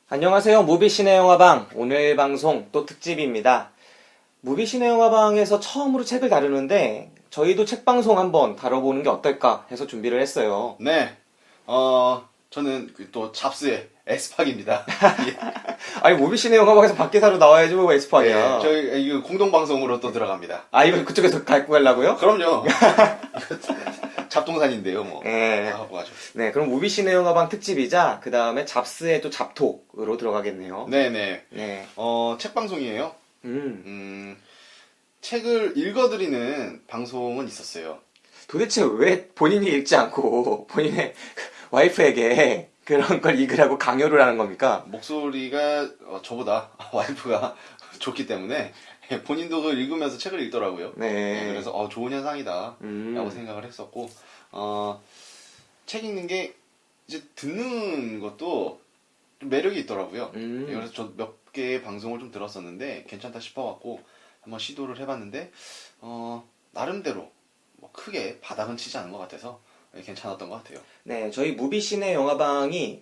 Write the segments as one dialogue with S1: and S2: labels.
S1: 안녕하세요. 무비신의 영화방. 오늘 방송 또 특집입니다. 무비신의 영화방에서 처음으로 책을 다루는데 저희도 책 방송 한번 다뤄보는 게 어떨까 해서 준비를 했어요.
S2: 네, 저는 또 잡스의 에스팍입니다.
S1: 아니 무비신의 영화방에서 박기사로 나와야지 뭐
S2: 예,
S1: 에스파냐.
S2: 저희 이거 공동 방송으로 또 들어갑니다.
S1: 아 이거 그쪽에서 갖고 가려고요?
S2: 그럼요. 잡동산인데요, 뭐.
S1: 네.
S2: 다 하고 가죠.
S1: 네, 그럼 무비신의 영화방 특집이자 그 다음에 잡스의 또 잡톡으로 들어가겠네요.
S2: 네네.
S1: 네.
S2: 책 방송이에요.
S1: 음.
S2: 책을 읽어드리는 방송은 있었어요.
S1: 도대체 왜 본인이 읽지 않고 본인의 와이프에게 그런 걸 읽으라고 강요를 하는 겁니까?
S2: 목소리가 저보다 와이프가 좋기 때문에 본인도 그걸 읽으면서 책을 읽더라고요.
S1: 네.
S2: 그래서 좋은 현상이다 라고 생각을 했었고, 책 읽는 게 이제 듣는 것도 좀 매력이 있더라고요. 그래서 저 몇 개의 방송을 좀 들었었는데 괜찮다 싶어갖고 한번 시도를 해봤는데 나름대로 뭐 크게 바닥은 치지 않은 것 같아서 괜찮았던 것 같아요.
S1: 네, 저희 무비신의 영화방이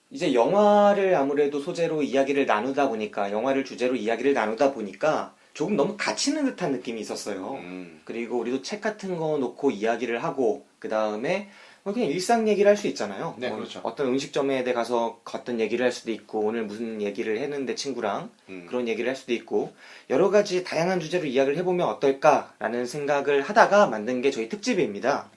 S1: 이제 영화를 아무래도 소재로 이야기를 나누다 보니까, 영화를 주제로 이야기를 나누다 보니까 조금 너무 갇히는 듯한 느낌이 있었어요. 그리고 우리도 책 같은 거 놓고 이야기를 하고, 그 다음에 그냥 일상 얘기를 할 수 있잖아요.
S2: 네, 그렇죠.
S1: 어떤 음식점에 가서 어떤 얘기를 할 수도 있고, 오늘 무슨 얘기를 했는데 친구랑 그런 얘기를 할 수도 있고, 여러 가지 다양한 주제로 이야기를 해보면 어떨까라는 생각을 하다가 만든 게 저희 특집입니다.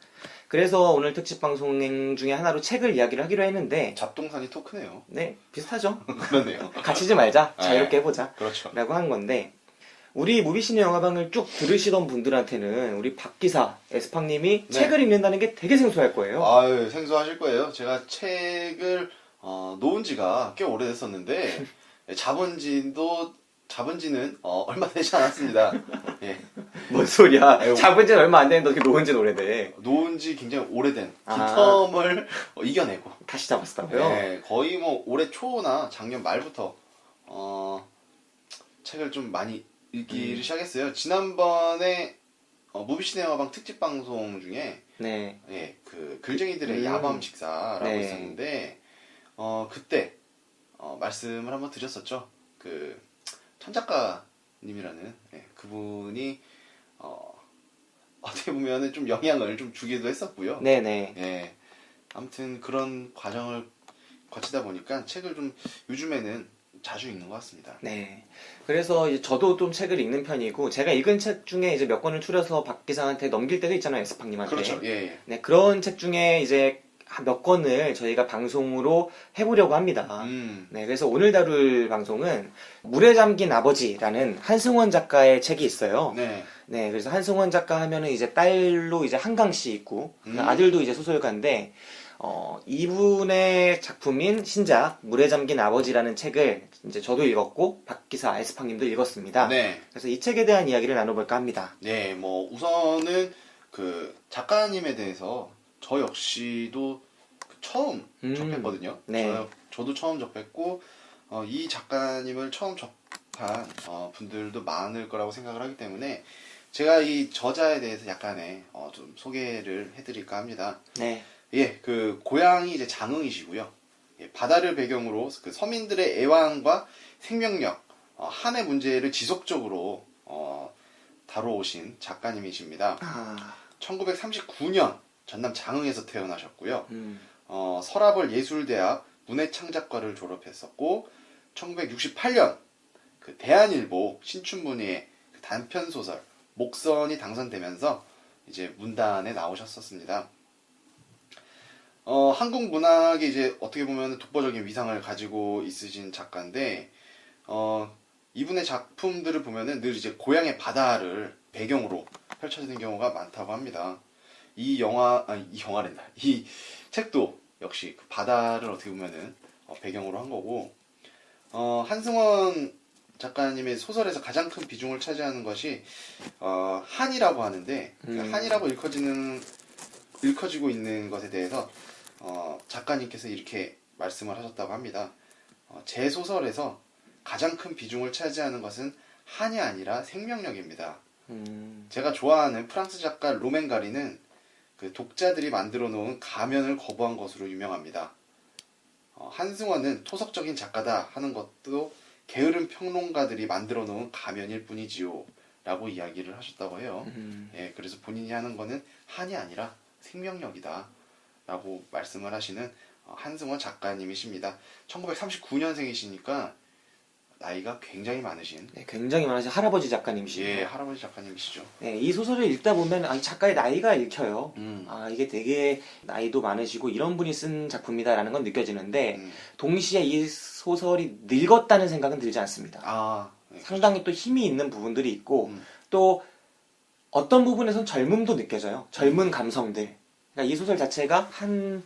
S1: 그래서 오늘 특집 방송 중에 하나로 책을 이야기를 하기로 했는데,
S2: 잡동산이 토크네요.
S1: 네, 비슷하죠.
S2: 그렇네요.
S1: 갇히지 말자, 자유롭게 해보자
S2: 그렇죠.
S1: 라고 한 건데, 우리 무비신의 영화방을 쭉 들으시던 분들한테는 우리 박기사 에스팡님이
S2: 네.
S1: 책을 읽는다는 게 되게 생소할 거예요.
S2: 아유, 생소하실 거예요. 제가 책을 놓은 지가 꽤 오래됐었는데 잡은 지는 얼마 되지 않았습니다. 예.
S1: 뭔 소리야.
S2: 아유.
S1: 잡은 지는 얼마 안 됐는데 어떻게 놓은 지는 오래돼.
S2: 놓은 지 굉장히 오래된
S1: 아.
S2: 빈텀을 이겨내고
S1: 다시 잡았다고요?
S2: 네, 거의 뭐 올해 초나 작년 말부터 책을 좀 많이 읽기를 시작했어요. 지난번에 무비신의 영화방 특집 방송 중에
S1: 네.
S2: 예, 그 글쟁이들의 야밤 식사라고
S1: 네.
S2: 있었는데 그때 말씀을 한번 드렸었죠. 그 천작가님이라는 그분이 어떻게 보면은 좀 영향을 좀 주기도 했었고요.
S1: 네네.
S2: 예, 아무튼 그런 과정을 거치다 보니까 책을 좀 요즘에는 자주 읽는 것 같습니다.
S1: 네. 그래서 이제 저도 좀 책을 읽는 편이고, 제가 읽은 책 중에 이제 몇 권을 추려서 박 기사한테 넘길 때도 있잖아요, 에스팡님한테.
S2: 그렇죠. 예, 예.
S1: 네, 그런 책 중에 이제 몇 권을 저희가 방송으로 해보려고 합니다. 네, 그래서 오늘 다룰 방송은 물에 잠긴 아버지라는 한승원 작가의 책이 있어요.
S2: 네.
S1: 네, 그래서 한승원 작가 하면은 이제 딸로 이제 한강 씨 있고, 아들도 이제 소설가인데, 이분의 작품인 신작 물에 잠긴 아버지라는 책을 이제 저도 읽었고 박기사 에스팡님도 읽었습니다.
S2: 네.
S1: 그래서 이 책에 대한 이야기를 나눠볼까 합니다.
S2: 네, 뭐 우선은 그 작가님에 대해서 저 역시도 처음 접했거든요.
S1: 네.
S2: 저도 처음 접했고 이 작가님을 처음 접한 분들도 많을 거라고 생각을 하기 때문에 제가 이 저자에 대해서 약간의 좀 소개를 해드릴까 합니다.
S1: 네.
S2: 예, 그 고향이 이제 장흥이시고요. 예, 바다를 배경으로 그 서민들의 애완과 생명력, 한해 문제를 지속적으로 다뤄오신 작가님이십니다. 1939년 전남 장흥에서 태어나셨고요. 서라벌 예술대학 문해창작과를 졸업했었고 1968년 그 대한일보 신춘문예의 그 단편 소설 목선이 당선되면서 이제 문단에 나오셨었습니다. 한국 문학에 이제 어떻게 보면 독보적인 위상을 가지고 있으신 작가인데, 이분의 작품들을 보면은 늘 이제 고향의 바다를 배경으로 펼쳐지는 경우가 많다고 합니다. 이 책도 역시 그 바다를 어떻게 보면은 배경으로 한 거고, 한승원 작가님의 소설에서 가장 큰 비중을 차지하는 것이 한이라고 하는데, 그 한이라고 일컬어지고 있는 것에 대해서 작가님께서 이렇게 말씀을 하셨다고 합니다. 제 소설에서 가장 큰 비중을 차지하는 것은 한이 아니라 생명력입니다. 제가 좋아하는 프랑스 작가 로맹가리는 그 독자들이 만들어 놓은 가면을 거부한 것으로 유명합니다. 한승원은 토속적인 작가다 하는 것도 게으른 평론가들이 만들어 놓은 가면일 뿐이지요. 라고 이야기를 하셨다고 해요. 예, 그래서 본인이 하는 거는 한이 아니라 생명력이다. 라고 말씀을 하시는 한승원 작가님이십니다. 1939년생이시니까 나이가 굉장히 많으신
S1: 네, 굉장히 많으신 할아버지 작가님이시네요.
S2: 예, 할아버지 작가님이시죠.
S1: 네, 이 소설을 읽다 보면 이 작가의 나이가 읽혀요.
S2: 음.
S1: 이게 되게 나이도 많으시고 이런 분이 쓴 작품이다라는 건 느껴지는데
S2: 음.
S1: 동시에 이 소설이 늙었다는 생각은 들지 않습니다.
S2: 네,
S1: 상당히 또 힘이 있는 부분들이 있고
S2: 음.
S1: 또 어떤 부분에선 젊음도 느껴져요. 젊은 감성들. 그러니까 이 소설 자체가 한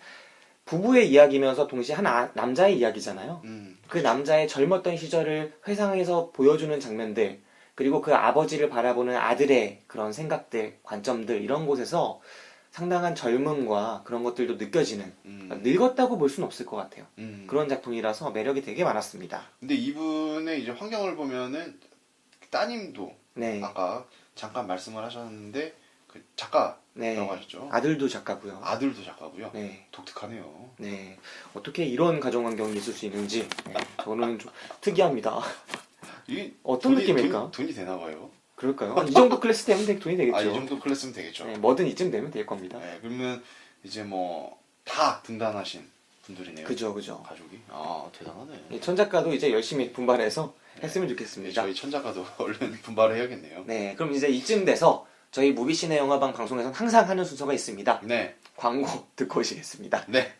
S1: 부부의 이야기면서 동시에 한 남자의 이야기잖아요. 그 남자의 젊었던 시절을 회상해서 보여주는 장면들, 그리고 그 아버지를 바라보는 아들의 그런 생각들, 관점들, 이런 곳에서 상당한 젊음과 그런 것들도 느껴지는, 그러니까 늙었다고 볼 수는 없을 것 같아요. 그런 작품이라서 매력이 되게 많았습니다.
S2: 근데 이분의 이제 환경을 보면은 따님도
S1: 네.
S2: 아까 잠깐 말씀을 하셨는데 그 작가라고
S1: 네.
S2: 하셨죠.
S1: 아들도 작가고요.
S2: 아들도 작가고요.
S1: 네.
S2: 독특하네요.
S1: 네. 어떻게 이런 가정 환경이 있을 수 있는지 저는 좀 특이합니다.
S2: 이게
S1: 어떤 느낌일까?
S2: 돈이 되나 봐요.
S1: 그럴까요? 이 정도 클래스 되면 돈이 되겠죠.
S2: 이 정도 클래스면 되겠죠.
S1: 네, 뭐든 이쯤 되면 될 겁니다.
S2: 네, 그러면 이제 뭐 다 등단하신 분들이네요.
S1: 그죠.
S2: 가족이. 대단하네.
S1: 천 작가도 이제 열심히 분발해서 했으면
S2: 네,
S1: 좋겠습니다.
S2: 저희 천 작가도 얼른 분발을 해야겠네요.
S1: 네, 그럼 이제 이쯤 돼서 저희 무비시네 영화방 방송에서는 항상 하는 순서가 있습니다.
S2: 네.
S1: 광고 듣고 오시겠습니다.
S2: 네.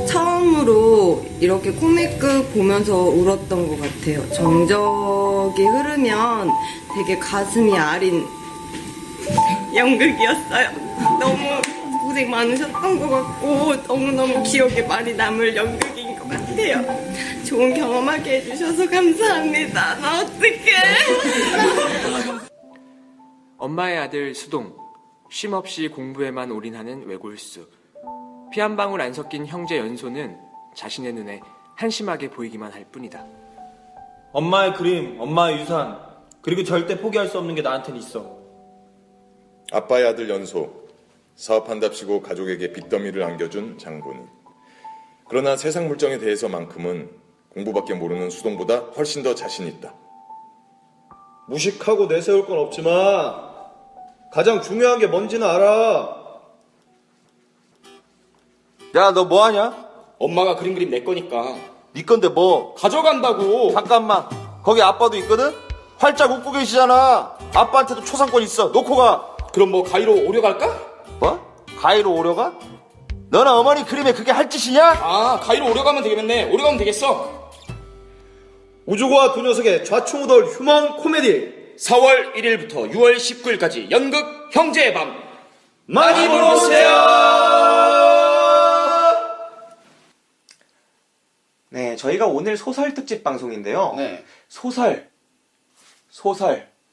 S3: 처음으로 이렇게 코믹극 보면서 울었던 것 같아요. 정적이 흐르면 되게 가슴이 아린 연극이었어요. 너무 고생 많으셨던 것 같고 너무너무 기억에 많이 남을 연극인 것 같아요. 좋은 경험하게 해주셔서 감사합니다. 나 어떡해.
S4: 엄마의 아들 수동, 쉼없이 공부에만 올인하는 외골수. 피 한 방울 안 섞인 형제 연소는 자신의 눈에 한심하게 보이기만 할 뿐이다.
S5: 엄마의 그림, 엄마의 유산, 그리고 절대 포기할 수 없는 게 나한텐 있어.
S6: 아빠의 아들 연소, 사업한답시고 가족에게 빚더미를 안겨준 장본인. 그러나 세상 물정에 대해서만큼은 공부밖에 모르는 수동보다 훨씬 더 자신 있다.
S5: 무식하고 내세울 건 없지만 가장 중요한 게 뭔지는 알아. 야, 너 뭐하냐?
S7: 엄마가 그린 그림 내 거니까
S5: 네 건데 뭐?
S7: 가져간다고.
S5: 잠깐만, 거기 아빠도 있거든? 활짝 웃고 계시잖아. 아빠한테도 초상권 있어. 놓고 가.
S7: 그럼 뭐 가위로 오려갈까?
S5: 뭐? 가위로 오려가? 너는 어머니 그림에 그게 할 짓이냐?
S7: 가위로 오려가면 되겠네. 오려가면 되겠어.
S5: 우주고와 두 녀석의 좌충우돌 휴먼 코미디
S7: 4월 1일부터 6월 19일까지 연극 형제의 밤
S5: 많이 보러 오세요.
S1: 네, 저희가 오늘 소설 특집 방송인데요.
S2: 네.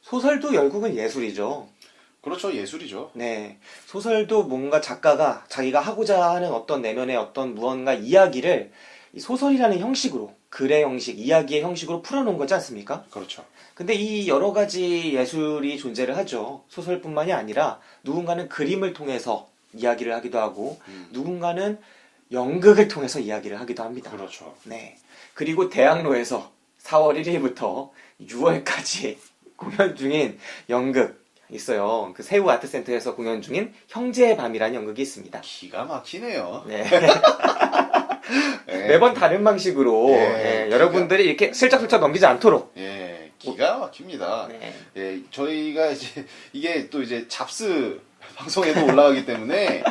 S1: 소설도 결국은 예술이죠.
S2: 그렇죠. 예술이죠.
S1: 네, 소설도 뭔가 작가가 자기가 하고자 하는 어떤 내면의 어떤 무언가 이야기를 이 소설이라는 형식으로, 글의 형식, 이야기의 형식으로 풀어놓은 거지 않습니까?
S2: 그렇죠.
S1: 근데 이 여러 가지 예술이 존재를 하죠. 소설뿐만이 아니라 누군가는 그림을 통해서 이야기를 하기도 하고 누군가는 연극을 통해서 이야기를 하기도 합니다.
S2: 그렇죠.
S1: 네. 그리고 대학로에서 4월 1일부터 6월까지 공연 중인 연극 있어요. 그 새우 아트센터에서 공연 중인 형제의 밤이라는 연극이 있습니다.
S2: 기가 막히네요.
S1: 네.
S2: 네.
S1: 매번 다른 방식으로
S2: 네,
S1: 여러분들이 이렇게 슬쩍슬쩍 넘기지 않도록.
S2: 예, 기가 막힙니다.
S1: 네.
S2: 예, 저희가 이제 이게 또 이제 잡스 방송에도 올라가기 때문에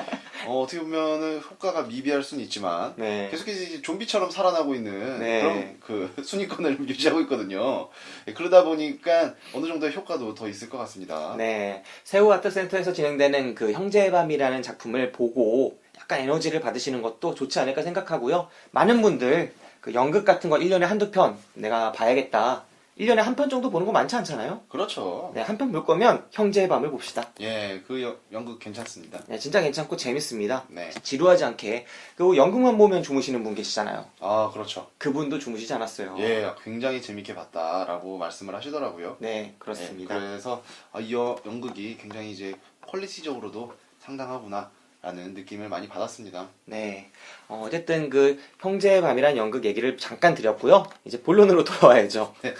S2: 어떻게 보면은 효과가 미비할 수는 있지만
S1: 네.
S2: 계속해서 이제 좀비처럼 살아나고 있는
S1: 네.
S2: 그런 그 순위권을 유지하고 있거든요. 예, 그러다 보니까 어느 정도의 효과도 더 있을 것 같습니다.
S1: 네. 새우 아트센터에서 진행되는 그 형제의 밤이라는 작품을 보고 약간 에너지를 받으시는 것도 좋지 않을까 생각하고요. 많은 분들 그 연극 같은 거 1년에 한두 편 내가 봐야겠다. 1년에 한 편 정도 보는 거 많지 않잖아요?
S2: 그렇죠.
S1: 네, 한 편 볼 거면 형제의 밤을 봅시다.
S2: 예, 그 연극 괜찮습니다.
S1: 네, 진짜 괜찮고 재밌습니다.
S2: 네.
S1: 지루하지 않게. 그리고 연극만 보면 주무시는 분 계시잖아요.
S2: 그렇죠.
S1: 그분도 주무시지 않았어요.
S2: 예, 굉장히 재밌게 봤다라고 말씀을 하시더라고요.
S1: 네, 그렇습니다.
S2: 예, 그래서 이 연극이 굉장히 이제 퀄리티적으로도 상당하구나 라는 느낌을 많이 받았습니다.
S1: 네. 어쨌든 그 형제의 밤이란 연극 얘기를 잠깐 드렸고요. 이제 본론으로 돌아와야죠.
S2: 네.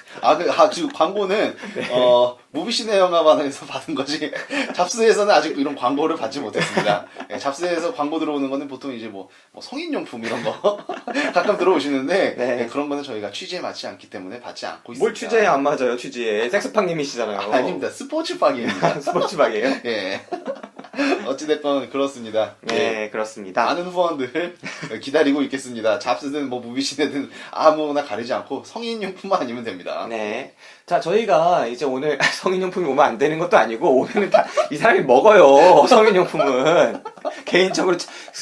S2: 지금 광고는, 무비시네 영화관에서 받은 거지, 잡스에서는 아직 이런 광고를 받지 못했습니다. 네, 잡스에서 광고 들어오는 거는 보통 이제 뭐 성인용품 이런 거 가끔 들어오시는데,
S1: 네.
S2: 네, 그런 거는 저희가 취지에 맞지 않기 때문에 받지 않고 있습니다.
S1: 뭘 취재에 안 맞아요, 취지에. 섹스팡님이시잖아요.
S2: 아닙니다. 스포츠방입니다.
S1: 스포츠박이에요?
S2: 예. 어찌됐건 그렇습니다.
S1: 네,
S2: 예.
S1: 그렇습니다.
S2: 많은 후원들 기다리고 있겠습니다. 잡스든 뭐 무비시네든 아무나 가리지 않고 성인용품만 아니면 됩니다.
S1: 네. 자, 저희가 이제 오늘 성인용품이 오면 안 되는 것도 아니고, 오면은 다 이 사람이 먹어요, 성인용품은. 개인적으로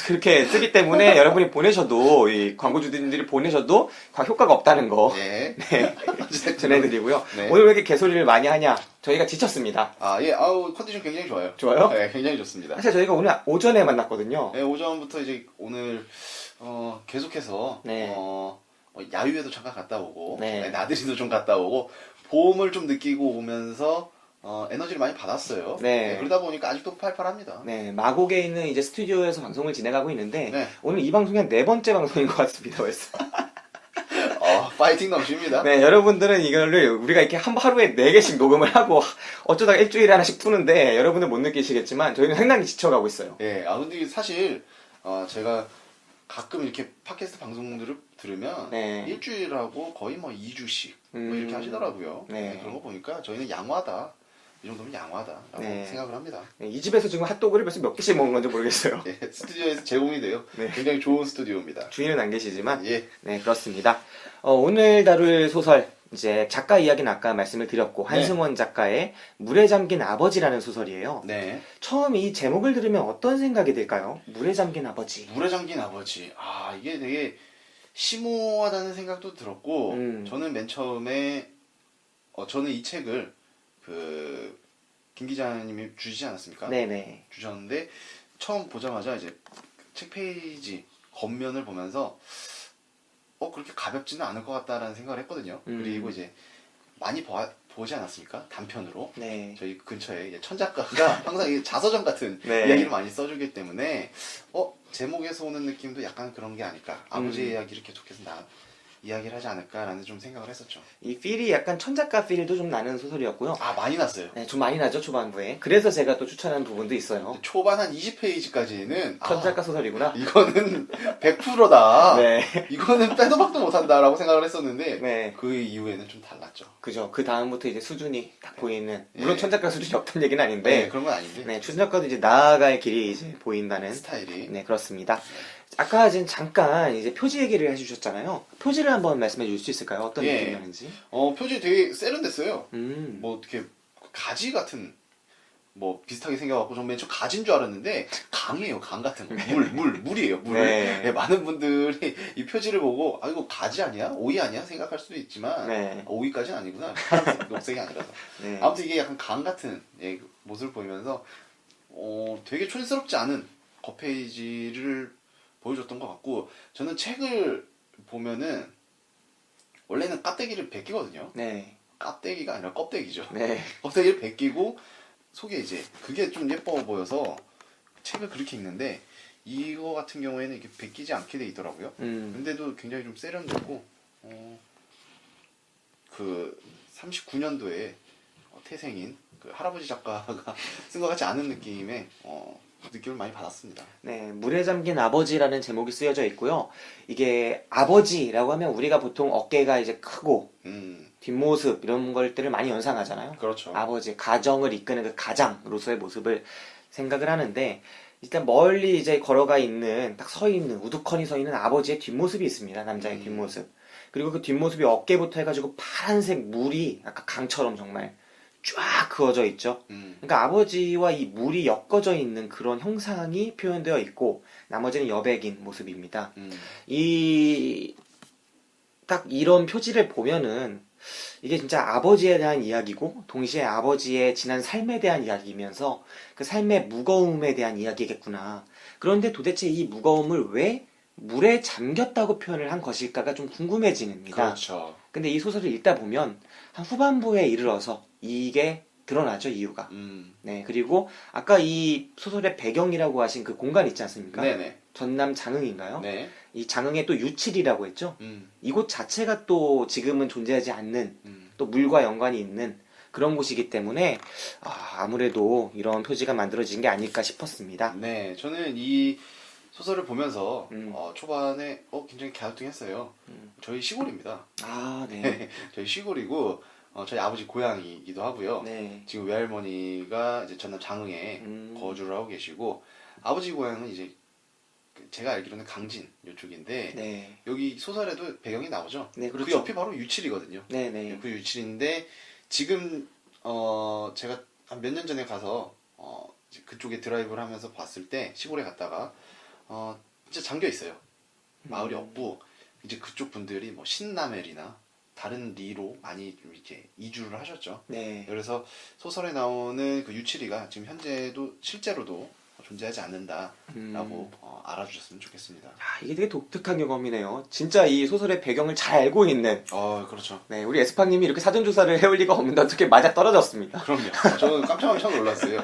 S1: 그렇게 쓰기 때문에 여러분이 보내셔도, 이 광고주들이 보내셔도 효과가 없다는 거.
S2: 예.
S1: 네.
S2: 어찌됐든
S1: 전해드리고요.
S2: 네.
S1: 오늘 왜 이렇게 개소리를 많이 하냐? 저희가 지쳤습니다.
S2: 예. 컨디션 굉장히 좋아요.
S1: 좋아요?
S2: 네, 굉장히 좋습니다.
S1: 사실 저희가 오늘 오전에 만났거든요.
S2: 네, 오전부터 이제 오늘 계속해서
S1: 네.
S2: 야유회도 잠깐 갔다 오고,
S1: 네.
S2: 네, 나들이도 좀 갔다 오고, 봄을 좀 느끼고 오면서 에너지를 많이 받았어요.
S1: 네.
S2: 그러다 보니까 아직도 팔팔합니다.
S1: 네, 마곡에 있는 이제 스튜디오에서 방송을 진행하고 있는데,
S2: 네.
S1: 오늘 이 방송이 한 4번째 방송인 것 같습니다, 벌써.
S2: 파이팅 넘칩니다.
S1: 네, 여러분들은 이거를 우리가 이렇게 하루에 4개씩 녹음을 하고 어쩌다가 일주일에 하나씩 푸는데 여러분은 못 느끼시겠지만 저희는 상당히 지쳐가고 있어요.
S2: 예, 근데 사실 제가 가끔 이렇게 팟캐스트 방송들을 들으면
S1: 네.
S2: 일주일하고 거의 뭐 2주씩 뭐 이렇게 하시더라고요.
S1: 네.
S2: 네, 그런 거 보니까 저희는 양화다. 이 정도면 양화다라고
S1: 네.
S2: 생각을 합니다.
S1: 네, 이 집에서 지금 핫도그를 벌써 몇 개씩 먹은 건지 모르겠어요.
S2: 예, 스튜디오에서 제공이 돼요.
S1: 네.
S2: 굉장히 좋은 스튜디오입니다.
S1: 주인은 안 계시지만,
S2: 예.
S1: 네, 그렇습니다. 오늘 다룰 소설, 이제 작가 이야기는 아까 말씀을 드렸고, 한승원 작가의 물에 잠긴 아버지라는 소설이에요.
S2: 네.
S1: 처음 이 제목을 들으면 어떤 생각이 들까요? 물에 잠긴 아버지.
S2: 물에 잠긴 아버지. 이게 되게 심오하다는 생각도 들었고, 저는 맨 처음에, 저는 이 책을, 김 기자님이 주시지 않았습니까?
S1: 네네.
S2: 주셨는데, 처음 보자마자 이제 책 페이지, 겉면을 보면서, 그렇게 가볍지는 않을 것 같다라는 생각을 했거든요. 그리고 이제, 많이 보지 않았습니까? 단편으로.
S1: 네.
S2: 저희 근처에 이제 천 작가가 항상 이 자서전 같은
S1: 네.
S2: 이야기를 많이 써주기 때문에 제목에서 오는 느낌도 약간 그런 게 아닐까, 아버지의 이야기를 계속해서 이야기를 하지 않을까라는 좀 생각을 했었죠.
S1: 이 필이 약간 천작가 필도 좀 나는 소설이었고요.
S2: 많이 났어요.
S1: 네, 좀 많이 나죠, 초반부에. 그래서 제가 또 추천한 부분도 있어요.
S2: 초반 한 20페이지까지는
S1: 천작가 소설이구나.
S2: 이거는 100%다.
S1: 네.
S2: 이거는 빼도 박도 못한다라고 생각을 했었는데
S1: 네.
S2: 그 이후에는 좀 달랐죠.
S1: 그죠. 그 다음부터 이제 수준이 딱 보이는. 물론
S2: 네.
S1: 천작가 수준이 없다는 얘기는 아닌데.
S2: 그런 건 아닌데
S1: 네, 천작가도 이제 나아갈 길이 이제 보인다는.
S2: 스타일이.
S1: 네, 그렇습니다. 아까 지금 잠깐 이제 표지 얘기를 해주셨잖아요. 표지를 한번 말씀해 줄 수 있을까요? 어떤
S2: 예.
S1: 느낌이었는지.
S2: 표지 되게 세련됐어요.
S1: 음.
S2: 뭐 어떻게 가지 같은 뭐 비슷하게 생겨갖고 전 맨 처음 가지인 줄 알았는데 강이에요. 강 같은 거. 물이에요. 물.
S1: 네.
S2: 네, 많은 분들이 이 표지를 보고 이거 가지 아니야? 오이 아니야? 생각할 수도 있지만
S1: 네.
S2: 오이까지는 아니구나. 파란색, 녹색이 아니라서.
S1: 네.
S2: 아무튼 이게 약간 강 같은 모습을 보이면서 되게 촌스럽지 않은 겉페이지를 보여줬던 것 같고, 저는 책을 보면은 원래는 깍대기를 벗기거든요.
S1: 네.
S2: 깍대기가 아니라 껍데기죠.
S1: 네.
S2: 껍데기를 벗기고 속에 이제 그게 좀 예뻐 보여서 책을 그렇게 읽는데, 이거 같은 경우에는 이렇게 벗기지 않게 돼 있더라고요. 근데도 굉장히 좀 세련됐고, 그 39년도에 태생인 그 할아버지 작가가 쓴 것 같지 않은 느낌의 느낌을 많이 받았습니다.
S1: 네, 물에 잠긴 아버지라는 제목이 쓰여져 있고요. 이게 아버지라고 하면 우리가 보통 어깨가 이제 크고 뒷모습 이런 것들을 많이 연상하잖아요.
S2: 그렇죠.
S1: 아버지, 가정을 이끄는 그 가장으로서의 모습을 생각을 하는데, 일단 멀리 이제 걸어가 있는, 딱 서 있는, 우두커니 서 있는 아버지의 뒷모습이 있습니다. 남자의 뒷모습. 그리고 그 뒷모습이 어깨부터 해가지고 파란색 물이 아까 강처럼 정말 쫙 그어져 있죠. 그러니까 아버지와 이 물이 엮어져 있는 그런 형상이 표현되어 있고, 나머지는 여백인 모습입니다. 딱 이런 표지를 보면은 이게 진짜 아버지에 대한 이야기고, 동시에 아버지의 지난 삶에 대한 이야기이면서 그 삶의 무거움에 대한 이야기겠구나. 그런데 도대체 이 무거움을 왜 물에 잠겼다고 표현을 한 것일까가 좀 궁금해집니다.
S2: 그렇죠.
S1: 근데 이 소설을 읽다 보면 한 후반부에 이르러서 이게 드러나죠, 이유가.
S2: 음.
S1: 네, 그리고 아까 이 소설의 배경이라고 하신 그 공간 있지 않습니까?
S2: 네네.
S1: 전남 장흥인가요?
S2: 네.
S1: 이 장흥에 또 유칠이라고 했죠? 이곳 자체가 또 지금은 존재하지 않는 또 물과 연관이 있는 그런 곳이기 때문에 아무래도 이런 표지가 만들어진 게 아닐까 싶었습니다.
S2: 네, 저는 이 소설을 보면서
S1: 음.
S2: 초반에 굉장히 갸우뚱했어요. 저희 시골입니다.
S1: 아, 네.
S2: 저희 시골이고 저희 아버지 고향이기도 하고요.
S1: 네.
S2: 지금 외할머니가 이제 전남 장흥에 거주를 하고 계시고 아버지 고향은 이제 제가 알기로는 강진 이쪽인데
S1: 네.
S2: 여기 소설에도 배경이 나오죠.
S1: 네,
S2: 그
S1: 그렇죠.
S2: 옆이 바로 유칠이거든요.
S1: 네, 네.
S2: 그 유칠인데 지금 제가 한 몇 년 전에 가서 이제 그쪽에 드라이브를 하면서 봤을 때 시골에 갔다가 진짜 잠겨 있어요. 마을이 없고 이제 그쪽 분들이 뭐 신라멜이나 다른 리로 많이 좀 이렇게 이주를 하셨죠.
S1: 네.
S2: 그래서 소설에 나오는 그 유칠이가 지금 현재도 실제로도 존재하지 않는다라고 알아주셨으면 좋겠습니다.
S1: 이게 되게 독특한 경험이네요. 진짜 이 소설의 배경을 잘 알고 있는
S2: 그렇죠.
S1: 네, 우리 에스파님이 이렇게 사전조사를 해올 리가 없는데 어떻게 맞아 떨어졌습니다.
S2: 그럼요. 저는 깜짝 놀랐어요.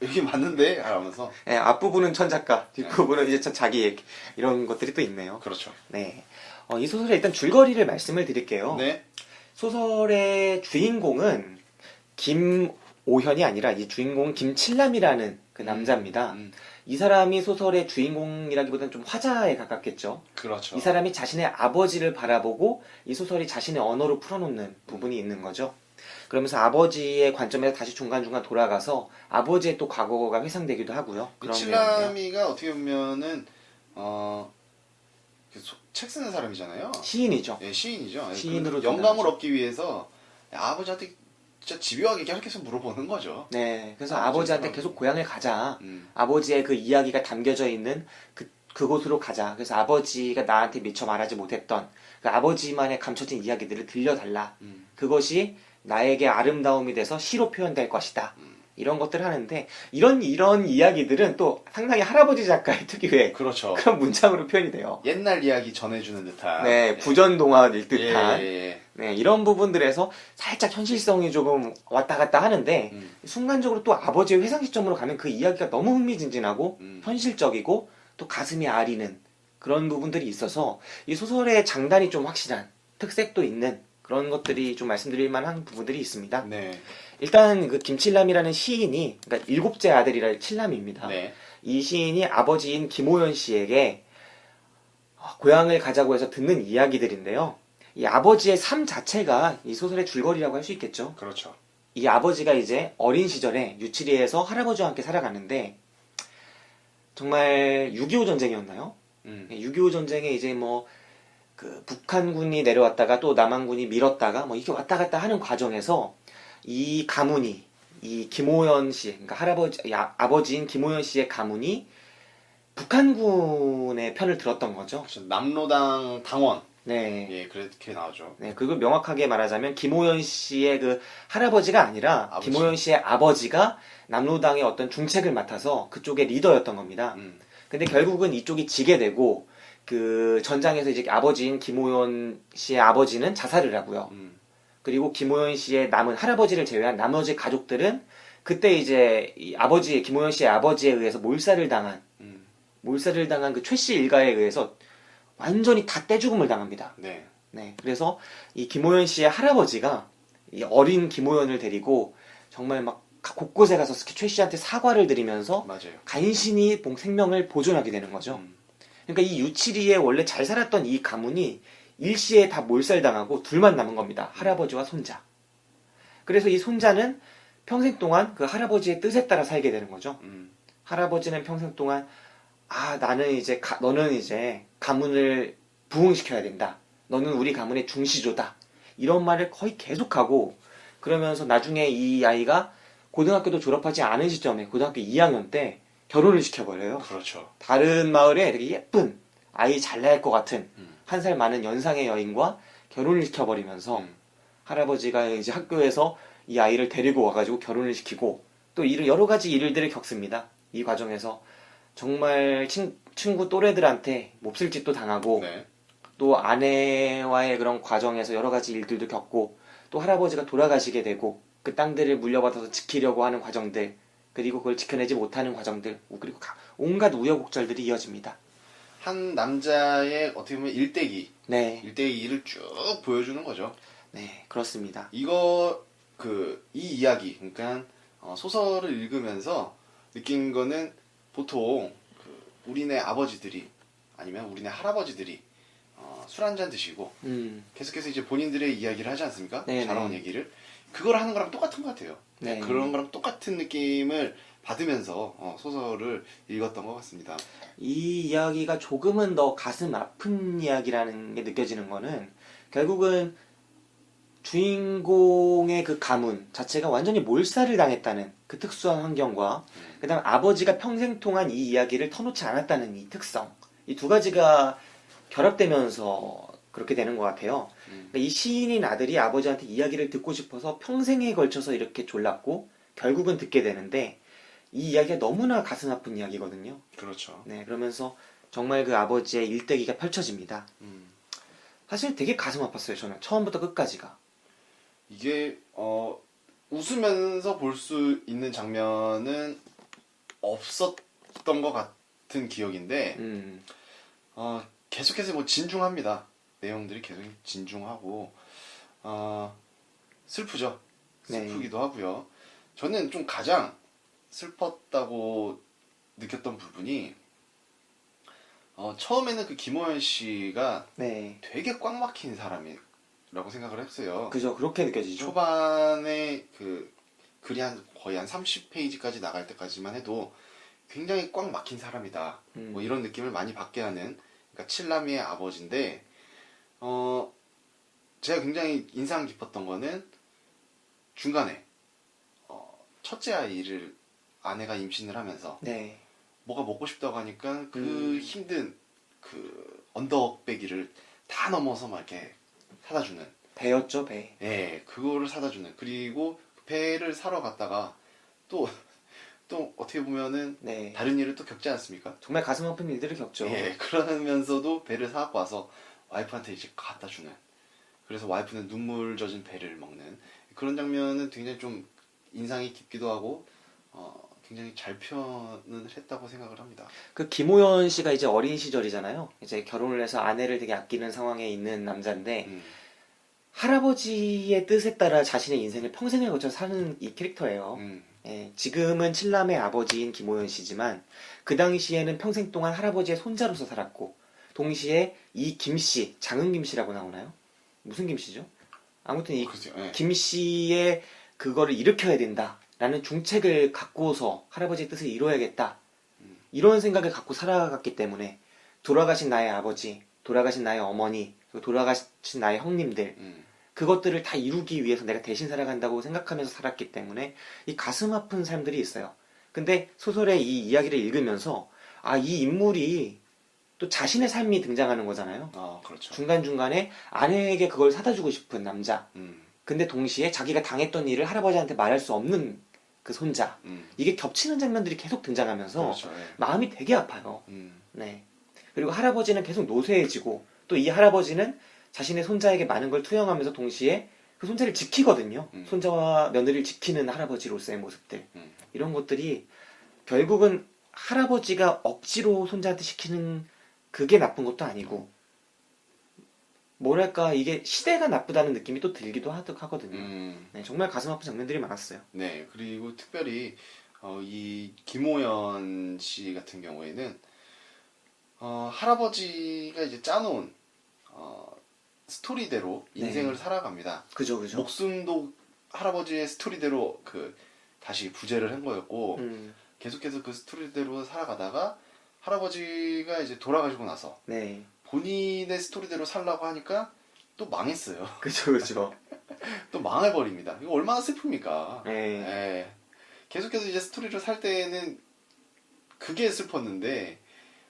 S2: 여기 맞는데? 하면서.
S1: 네, 앞부분은 천작가, 뒷부분은 이제 자기 얘기 이런 것들이 또 있네요.
S2: 그렇죠.
S1: 네, 이 소설의 일단 줄거리를 말씀을 드릴게요.
S2: 네.
S1: 소설의 주인공은 김오현이 아니라 이 주인공은 김칠남이라는 그 남자입니다. 이 사람이 소설의 주인공이라기보다는 좀 화자에 가깝겠죠.
S2: 그렇죠.
S1: 이 사람이 자신의 아버지를 바라보고 이 소설이 자신의 언어로 풀어놓는 부분이 있는 거죠. 그러면서 아버지의 관점에서 다시 중간중간 돌아가서 아버지의 또 과거가 회상되기도 하고요. 그런 내용이에요.
S2: 칠남이가 어떻게 보면은 책 쓰는 사람이잖아요.
S1: 시인이죠.
S2: 예, 시인이죠. 예,
S1: 시인으로
S2: 그런데 영감을
S1: 등단하죠.
S2: 얻기 위해서 아버지한테 진짜 집요하게 계속해서 물어보는 거죠.
S1: 네, 그래서
S2: 아버지의
S1: 아버지한테
S2: 사랑.
S1: 계속 고향을 가자.
S2: 음.
S1: 아버지의 그 이야기가 담겨져 있는 그곳으로 가자. 그래서 아버지가 나한테 미처 말하지 못했던 그 아버지만의 감춰진 이야기들을 들려달라. 그것이 나에게 아름다움이 돼서 시로 표현될 것이다. 이런 것들을 하는데 이런 이야기들은 또 상당히 할아버지 작가의 특유의
S2: 그렇죠.
S1: 그런 문장으로 표현이 돼요.
S2: 옛날 이야기 전해주는 듯한.
S1: 네, 부전 동화일 듯한
S2: 예.
S1: 네, 이런 부분들에서 살짝 현실성이 조금 왔다 갔다 하는데 순간적으로 또 아버지의 회상 시점으로 가면 그 이야기가 너무 흥미진진하고 현실적이고 또 가슴이 아리는 그런 부분들이 있어서 이 소설의 장단이 좀 확실한 특색도 있는 그런 것들이 좀 말씀드릴 만한 부분들이 있습니다.
S2: 네.
S1: 일단 그 김칠남이라는 시인이 그러니까 일곱째 아들이라 칠남입니다.
S2: 네.
S1: 이 시인이 아버지인 김호연 씨에게 고향을 가자고 해서 듣는 이야기들인데요. 이 아버지의 삶 자체가 이 소설의 줄거리라고 할 수 있겠죠.
S2: 그렇죠.
S1: 이 아버지가 이제 어린 시절에 유치리에서 할아버지와 함께 살아가는데 정말 6.25 전쟁이었나요? 6.25 전쟁에 이제 뭐 그 북한군이 내려왔다가 또 남한군이 밀었다가 뭐 이렇게 왔다 갔다 하는 과정에서 이 가문이 이 김호연 씨, 그러니까 아버지인 김호연 씨의 가문이 북한군의 편을 들었던 거죠.
S2: 그렇죠. 남로당 당원.
S1: 네.
S2: 예, 그렇게 나오죠.
S1: 네, 그리고 명확하게 말하자면 김호연 씨의 그 할아버지가 아니라
S2: 아버지.
S1: 김호연 씨의 아버지가 남로당의 어떤 중책을 맡아서 그쪽의 리더였던 겁니다. 근데 결국은 이쪽이 지게 되고 그 전장에서 이제 아버지인 김호연 씨의 아버지는 자살을 하고요. 그리고 김호연 씨의 남은 할아버지를 제외한 나머지 가족들은 그때 이제 이 김호연 씨의 아버지에 의해서 몰살을 당한 그 최 씨 일가에 의해서 완전히 다 떼죽음을 당합니다.
S2: 네.
S1: 네, 그래서 이 김호연 씨의 할아버지가 이 어린 김호연을 데리고 정말 막 곳곳에 가서 최 씨한테 사과를 드리면서
S2: 맞아요.
S1: 간신히 생명을 보존하게 되는 거죠. 그러니까 이 유치리에 원래 잘 살았던 이 가문이 일시에 다 몰살당하고 둘만 남은 겁니다. 할아버지와 손자. 그래서 이 손자는 평생 동안 그 할아버지의 뜻에 따라 살게 되는 거죠. 할아버지는 평생 동안 너는 이제 가문을 부흥시켜야 된다. 너는 우리 가문의 중시조다. 이런 말을 거의 계속하고 그러면서 나중에 이 아이가 고등학교도 졸업하지 않은 시점에 고등학교 2학년 때 결혼을 시켜버려요.
S2: 그렇죠.
S1: 다른 마을에 되게 예쁜 아이 잘 날 것 같은 한 살 많은 연상의 여인과 결혼을 시켜버리면서 할아버지가 이제 학교에서 이 아이를 데리고 와가지고 결혼을 시키고 또 여러 가지 일들을 겪습니다. 이 과정에서 정말 친구 또래들한테 몹쓸 짓도 당하고
S2: 네.
S1: 또 아내와의 그런 과정에서 여러 가지 일들도 겪고 또 할아버지가 돌아가시게 되고 그 땅들을 물려받아서 지키려고 하는 과정들, 그리고 그걸 지켜내지 못하는 과정들, 그리고 온갖 우여곡절들이 이어집니다.
S2: 한 남자의 어떻게 보면 일대기,
S1: 네,
S2: 일대기를 쭉 보여주는 거죠.
S1: 네, 그렇습니다.
S2: 이 이야기, 그러니까 소설을 읽으면서 느낀 거는 보통 우리네 아버지들이 아니면 우리네 할아버지들이 술 한잔 드시고 계속해서 이제 본인들의 이야기를 하지 않습니까?
S1: 네네.
S2: 자라온 얘기를. 그걸 하는 거랑 똑같은 것 같아요.
S1: 네.
S2: 그런 거랑 똑같은 느낌을 받으면서 소설을 읽었던 것 같습니다.
S1: 이 이야기가 조금은 더 가슴 아픈 이야기라는 게 느껴지는 거는 결국은 주인공의 그 가문 자체가 완전히 몰살을 당했다는 그 특수한 환경과 그다음 아버지가 평생 동안 이 이야기를 터놓지 않았다는 이 특성, 이 두 가지가 결합되면서 그렇게 되는 것 같아요. 그러니까 이 시인인 아들이 아버지한테 이야기를 듣고 싶어서 평생에 걸쳐서 이렇게 졸랐고 결국은 듣게 되는데 이 이야기가 너무나 가슴 아픈 이야기거든요.
S2: 그렇죠.
S1: 네, 그러면서 정말 그 아버지의 일대기가 펼쳐집니다. 사실 되게 가슴 아팠어요, 저는. 처음부터 끝까지가.
S2: 이게 웃으면서 볼 수 있는 장면은 없었던 것 같은 기억인데 계속해서 뭐 진중합니다. 내용들이 계속 진중하고 슬프죠.
S1: 네.
S2: 슬프기도 하고요. 저는 좀 가장 슬펐다고 느꼈던 부분이 처음에는 그 김호연 씨가
S1: 네.
S2: 되게 꽉 막힌 사람이라고 생각을 했어요.
S1: 그죠, 그렇게 느껴지죠.
S2: 초반에 글이 거의 한 30페이지까지 나갈 때까지만 해도 굉장히 꽉 막힌 사람이다. 뭐 이런 느낌을 많이 받게 하는, 그러니까 칠남이의 아버지인데, 제가 굉장히 인상 깊었던 거는 중간에 첫째 아이를 아내가 임신을 하면서
S1: 네.
S2: 뭐가 먹고 싶다고 하니까 그 힘든 언덕배기를 다 넘어서 막 이렇게 사다 주는.
S1: 배였죠, 배.
S2: 예, 그거를 사다 주는. 그리고 배를 사러 갔다가 또 어떻게 보면은
S1: 네.
S2: 다른 일을 또 겪지 않습니까?
S1: 정말 가슴 아픈 일들을 겪죠.
S2: 예, 그러면서도 배를 사갖고 와서 와이프한테 이제 갖다 주는. 그래서 와이프는 눈물 젖은 배를 먹는 그런 장면은 굉장히 좀 인상이 깊기도 하고 굉장히 잘 표현을 했다고 생각을 합니다.
S1: 그 김호연 씨가 이제 어린 시절이잖아요. 이제 결혼을 해서 아내를 되게 아끼는 상황에 있는 남자인데 할아버지의 뜻에 따라 자신의 인생을 평생을 거쳐 사는 이 캐릭터예요. 예, 지금은 칠남의 아버지인 김호연 씨지만 그 당시에는 평생 동안 할아버지의 손자로서 살았고 동시에 이 김씨, 장은 김씨라고 나오나요? 무슨 김씨죠? 아무튼 이
S2: 그렇죠. 예.
S1: 김씨의 그거를 일으켜야 된다라는 중책을 갖고서 할아버지의 뜻을 이루어야겠다 이런 생각을 갖고 살아갔기 때문에 돌아가신 나의 아버지, 돌아가신 나의 어머니, 그리고 돌아가신 나의 형님들 그것들을 다 이루기 위해서 내가 대신 살아간다고 생각하면서 살았기 때문에 이 가슴 아픈 삶들이 있어요. 근데 소설의 이 이야기를 읽으면서 이 인물이 또 자신의 삶이 등장하는 거잖아요.
S2: 그렇죠.
S1: 중간중간에 아내에게 그걸 사다 주고 싶은 남자. 근데 동시에 자기가 당했던 일을 할아버지한테 말할 수 없는 그 손자. 이게 겹치는 장면들이 계속 등장하면서
S2: 그렇죠. 예.
S1: 마음이 되게 아파요. 네. 그리고 할아버지는 계속 노쇠해지고 또 이 할아버지는 자신의 손자에게 많은 걸 투영하면서 동시에 그 손자를 지키거든요. 손자와 며느리를 지키는 할아버지로서의 모습들. 이런 것들이 결국은 할아버지가 억지로 손자한테 시키는 그게 나쁜 것도 아니고 뭐랄까 이게 시대가 나쁘다는 느낌이 또 들기도 하거든요. 네, 정말 가슴 아픈 장면들이 많았어요.
S2: 네, 그리고 특별히 이 김호연 씨 같은 경우에는 할아버지가 이제 짜놓은 스토리대로 인생을 살아갑니다.
S1: 그죠.
S2: 목숨도 할아버지의 스토리대로 다시 부재를 한 거였고 계속해서 그 스토리대로 살아가다가 할아버지가 이제 돌아가시고 나서
S1: 네.
S2: 본인의 스토리대로 살라고 하니까 또 망했어요.
S1: 그죠.
S2: 또 망해버립니다. 이거 얼마나 슬픕니까?
S1: 네.
S2: 예. 계속해서 이제 스토리를 살 때는 그게 슬펐는데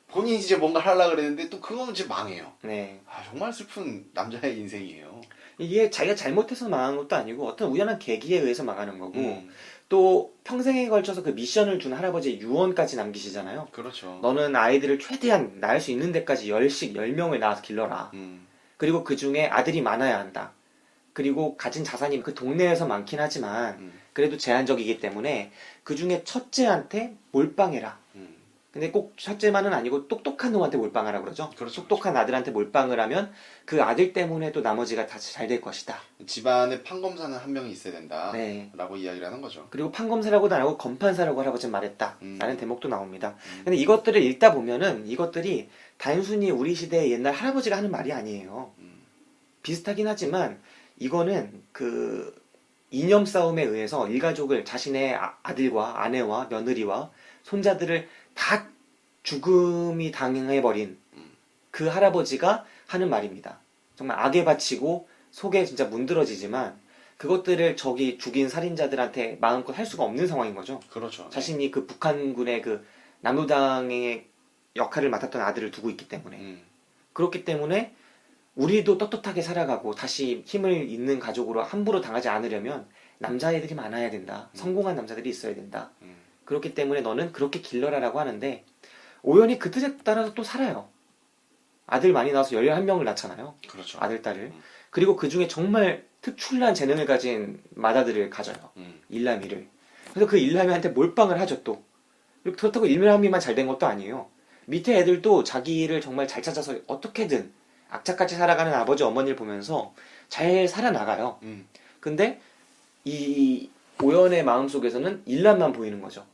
S2: 본인이 이제 뭔가를 하려고 그랬는데 또 그거는 이제 망해요.
S1: 네.
S2: 정말 슬픈 남자의 인생이에요.
S1: 이게 자기가 잘못해서 망한 것도 아니고 어떤 우연한 계기에 의해서 망하는 거고 또 평생에 걸쳐서 그 미션을 준 할아버지의 유언까지 남기시잖아요.
S2: 그렇죠.
S1: 너는 아이들을 최대한 낳을 수 있는 데까지 10명을 낳아서 길러라. 그리고 그 중에 아들이 많아야 한다. 그리고 가진 자산이 그 동네에서 많긴 하지만 그래도 제한적이기 때문에 그 중에 첫째한테 몰빵해라. 근데 꼭 첫째만은 아니고 똑똑한 놈한테 몰빵하라 그러죠.
S2: 그렇죠,
S1: 똑똑한 아들한테 몰빵을 하면 그 아들 때문에 또 나머지가 다 잘 될 것이다.
S2: 집안에 판검사는 한 명이 있어야 된다.
S1: 네.
S2: 라고 이야기를 하는 거죠.
S1: 그리고 판검사라고도 안 하고 검판사라고 할아버지는 말했다. 라는 대목도 나옵니다. 근데 이것들을 읽다 보면은 이것들이 단순히 우리 시대의 옛날 할아버지가 하는 말이 아니에요. 비슷하긴 하지만 이거는 그 이념 싸움에 의해서 일가족을 자신의 아들과 아내와 며느리와 손자들을 다 죽음이 당해버린 그 할아버지가 하는 말입니다. 정말 악에 바치고 속에 진짜 문드러지지만 그것들을 저기 죽인 살인자들한테 마음껏 할 수가 없는 상황인 거죠.
S2: 그렇죠.
S1: 자신이 그 북한군의 그 남로당의 역할을 맡았던 아들을 두고 있기 때문에. 그렇기 때문에 우리도 떳떳하게 살아가고 다시 힘을 잇는 가족으로 함부로 당하지 않으려면 남자애들이 많아야 된다. 성공한 남자들이 있어야 된다. 그렇기 때문에 너는 그렇게 길러라라고 하는데 오연이 그 뜻에 따라서 또 살아요. 아들 많이 낳아서 11명을 낳잖아요.
S2: 그렇죠.
S1: 아들, 딸을. 그리고 그 중에 정말 특출난 재능을 가진 맏아들을 가져요. 일남이를. 그래서 그 일남이한테 몰빵을 하죠 또. 그렇다고 일남이만 잘 된 것도 아니에요. 밑에 애들도 자기를 정말 잘 찾아서 어떻게든 악착같이 살아가는 아버지 어머니를 보면서 잘 살아나가요. 근데 이 오연의 마음속에서는 일남만 보이는 거죠.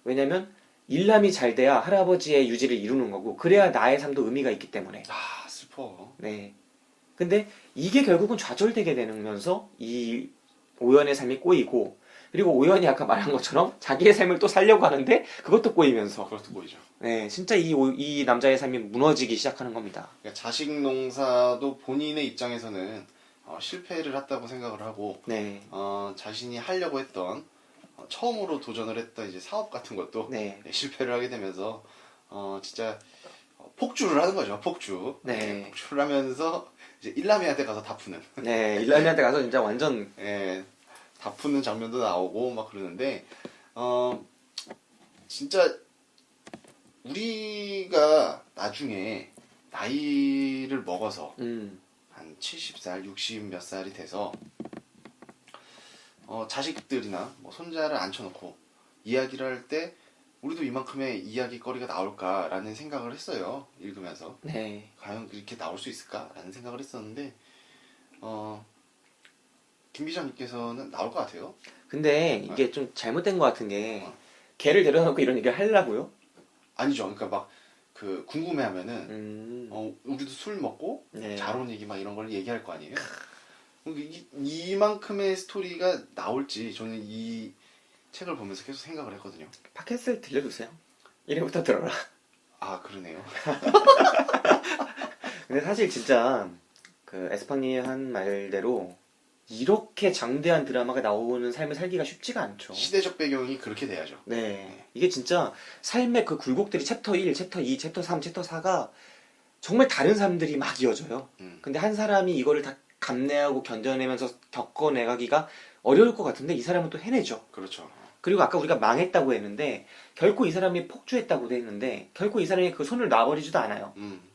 S1: 왜냐면 일남이 잘 돼야 할아버지의 유지를 이루는 거고 그래야 나의 삶도 의미가 있기 때문에.
S2: 아, 슬퍼.
S1: 네. 근데 이게 결국은 좌절되게 되면서 이 오연의 삶이 꼬이고 그리고 오연이 아까 말한 것처럼 자기의 삶을 또 살려고 하는데 그것도 꼬이면서.
S2: 그것도 보이죠.
S1: 네, 진짜 이 남자의 삶이 무너지기 시작하는 겁니다.
S2: 그러니까 자식 농사도 본인의 입장에서는 실패를 했다고 생각을 하고
S1: 네.
S2: 자신이 하려고 했던 처음으로 도전을 했던 이제 사업 같은 것도
S1: 네.
S2: 실패를 하게 되면서 진짜 폭주를 하는 거죠. 폭주.
S1: 네.
S2: 폭주를 하면서 이제 일남이한테 가서 다 푸는.
S1: 네, 일남이한테 가서 진짜 완전
S2: 예, 다 푸는 장면도 나오고 막 그러는데 진짜 우리가 나중에 나이를 먹어서 한 70살, 60 몇 살이 돼서 자식들이나 뭐 손자를 앉혀놓고 이야기를 할 때 우리도 이만큼의 이야기거리가 나올까라는 생각을 했어요. 읽으면서.
S1: 네.
S2: 과연 이렇게 나올 수 있을까라는 생각을 했었는데 김 기자님께서는 나올 것 같아요.
S1: 근데 이게 좀 잘못된 것 같은 게 개를 데려놓고 이런 얘기를 하려고요?
S2: 아니죠. 그러니까 막 그 궁금해하면은 우리도 술 먹고
S1: 네.
S2: 자론 얘기 막 이런 걸 얘기할 거 아니에요. 이만큼의 스토리가 나올지 저는 이 책을 보면서 계속 생각을 했거든요.
S1: 팟캐스트를 들려주세요. 1회부터 들어라.
S2: 아, 그러네요.
S1: 근데 사실 진짜 그 에스팡님이 한 말대로 이렇게 장대한 드라마가 나오는 삶을 살기가 쉽지가 않죠.
S2: 시대적 배경이 그렇게 돼야죠.
S1: 네. 이게 진짜 삶의 그 굴곡들이 챕터 1, 챕터 2, 챕터 3, 챕터 4가 정말 다른 삶들이 막 이어져요. 근데 한 사람이 이거를 다 감내하고 견뎌내면서 겪어내가기가 어려울 것 같은데 이 사람은 또 해내죠.
S2: 그렇죠.
S1: 그리고 아까 우리가 망했다고 했는데 결코 이 사람이 폭주했다고도 했는데 결코 이 사람이 그 손을 놔버리지도 않아요.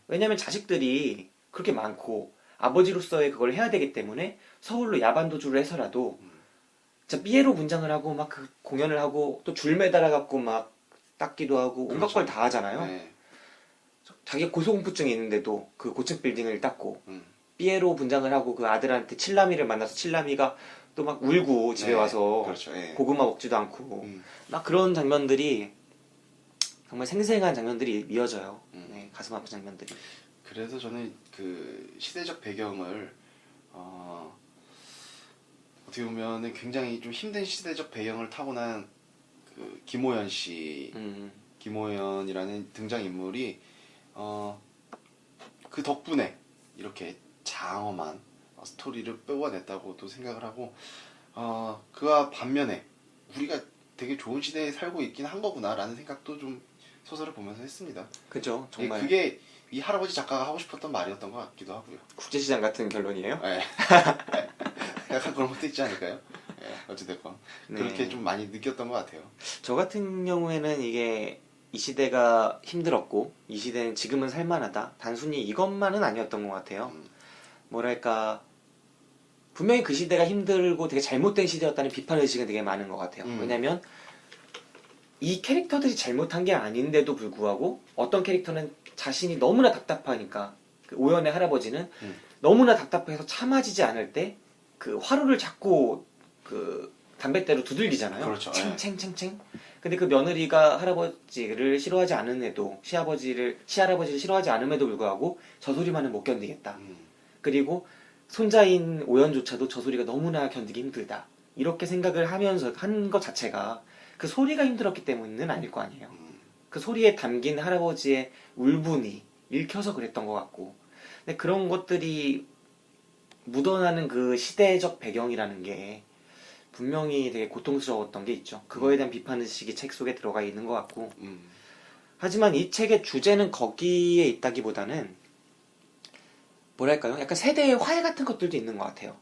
S1: 왜냐면 자식들이 그렇게 많고 아버지로서의 그걸 해야 되기 때문에 서울로 야반도주를 해서라도 진짜 삐에로 분장을 하고 막 그 공연을 하고 또 줄 매달아갖고 막 닦기도 하고 온갖
S2: 그렇죠.
S1: 걸 다 하잖아요.
S2: 네.
S1: 자기가 고소공포증이 있는데도 그 고층 빌딩을 닦고 삐에로 분장을 하고 그 아들한테 칠남이를 만나서 칠남이가 또 막 울고 집에
S2: 네.
S1: 와서
S2: 그렇죠. 네.
S1: 고구마 먹지도 않고 막 그런 장면들이 정말 생생한 장면들이 이어져요. 네, 가슴 아픈 장면들이.
S2: 그래서 저는 그 시대적 배경을 어떻게 보면은 굉장히 좀 힘든 시대적 배경을 타고난 그 김호연 씨, 김호연이라는 등장 인물이 그 덕분에 이렇게 장엄한 스토리를 뽑아냈다고도 생각을 하고 그와 반면에 우리가 되게 좋은 시대에 살고 있긴 한 거구나라는 생각도 좀 소설을 보면서 했습니다.
S1: 그죠, 정말.
S2: 그게 이 할아버지 작가가 하고 싶었던 말이었던 것 같기도 하고요.
S1: 국제시장 같은 결론이에요?
S2: 네. 약간 그런 것도 있지 않을까요? 네, 어찌됐건
S1: 네.
S2: 그렇게 좀 많이 느꼈던 것 같아요.
S1: 저 같은 경우에는 이게 이 시대가 힘들었고 이 시대는 지금은 살만하다. 단순히 이것만은 아니었던 것 같아요. 뭐랄까 분명히 그 시대가 힘들고 되게 잘못된 시대였다는 비판 의식은 되게 많은 것 같아요. 왜냐면 이 캐릭터들이 잘못한 게 아닌데도 불구하고 어떤 캐릭터는 자신이 너무나 답답하니까 그 오연의 할아버지는 너무나 답답해서 참아지지 않을 때 그 화로를 자꾸 그 담뱃대로 두들기잖아요.
S2: 그렇죠.
S1: 챙챙챙챙. 근데 그 며느리가 할아버지를 싫어하지 않음에도 시할아버지를 싫어하지 않음에도 불구하고 저 소리만은 못 견디겠다. 그리고 손자인 오연조차도 저 소리가 너무나 견디기 힘들다. 이렇게 생각을 하면서 한 것 자체가 그 소리가 힘들었기 때문은 아닐 거 아니에요. 그 소리에 담긴 할아버지의 울분이 읽혀서 그랬던 것 같고. 근데 그런 것들이 묻어나는 그 시대적 배경이라는 게 분명히 되게 고통스러웠던 게 있죠. 그거에 대한 비판의식이 책 속에 들어가 있는 것 같고. 하지만 이 책의 주제는 거기에 있다기보다는 뭐랄까요? 약간 세대의 화해 같은 것들도 있는 것 같아요.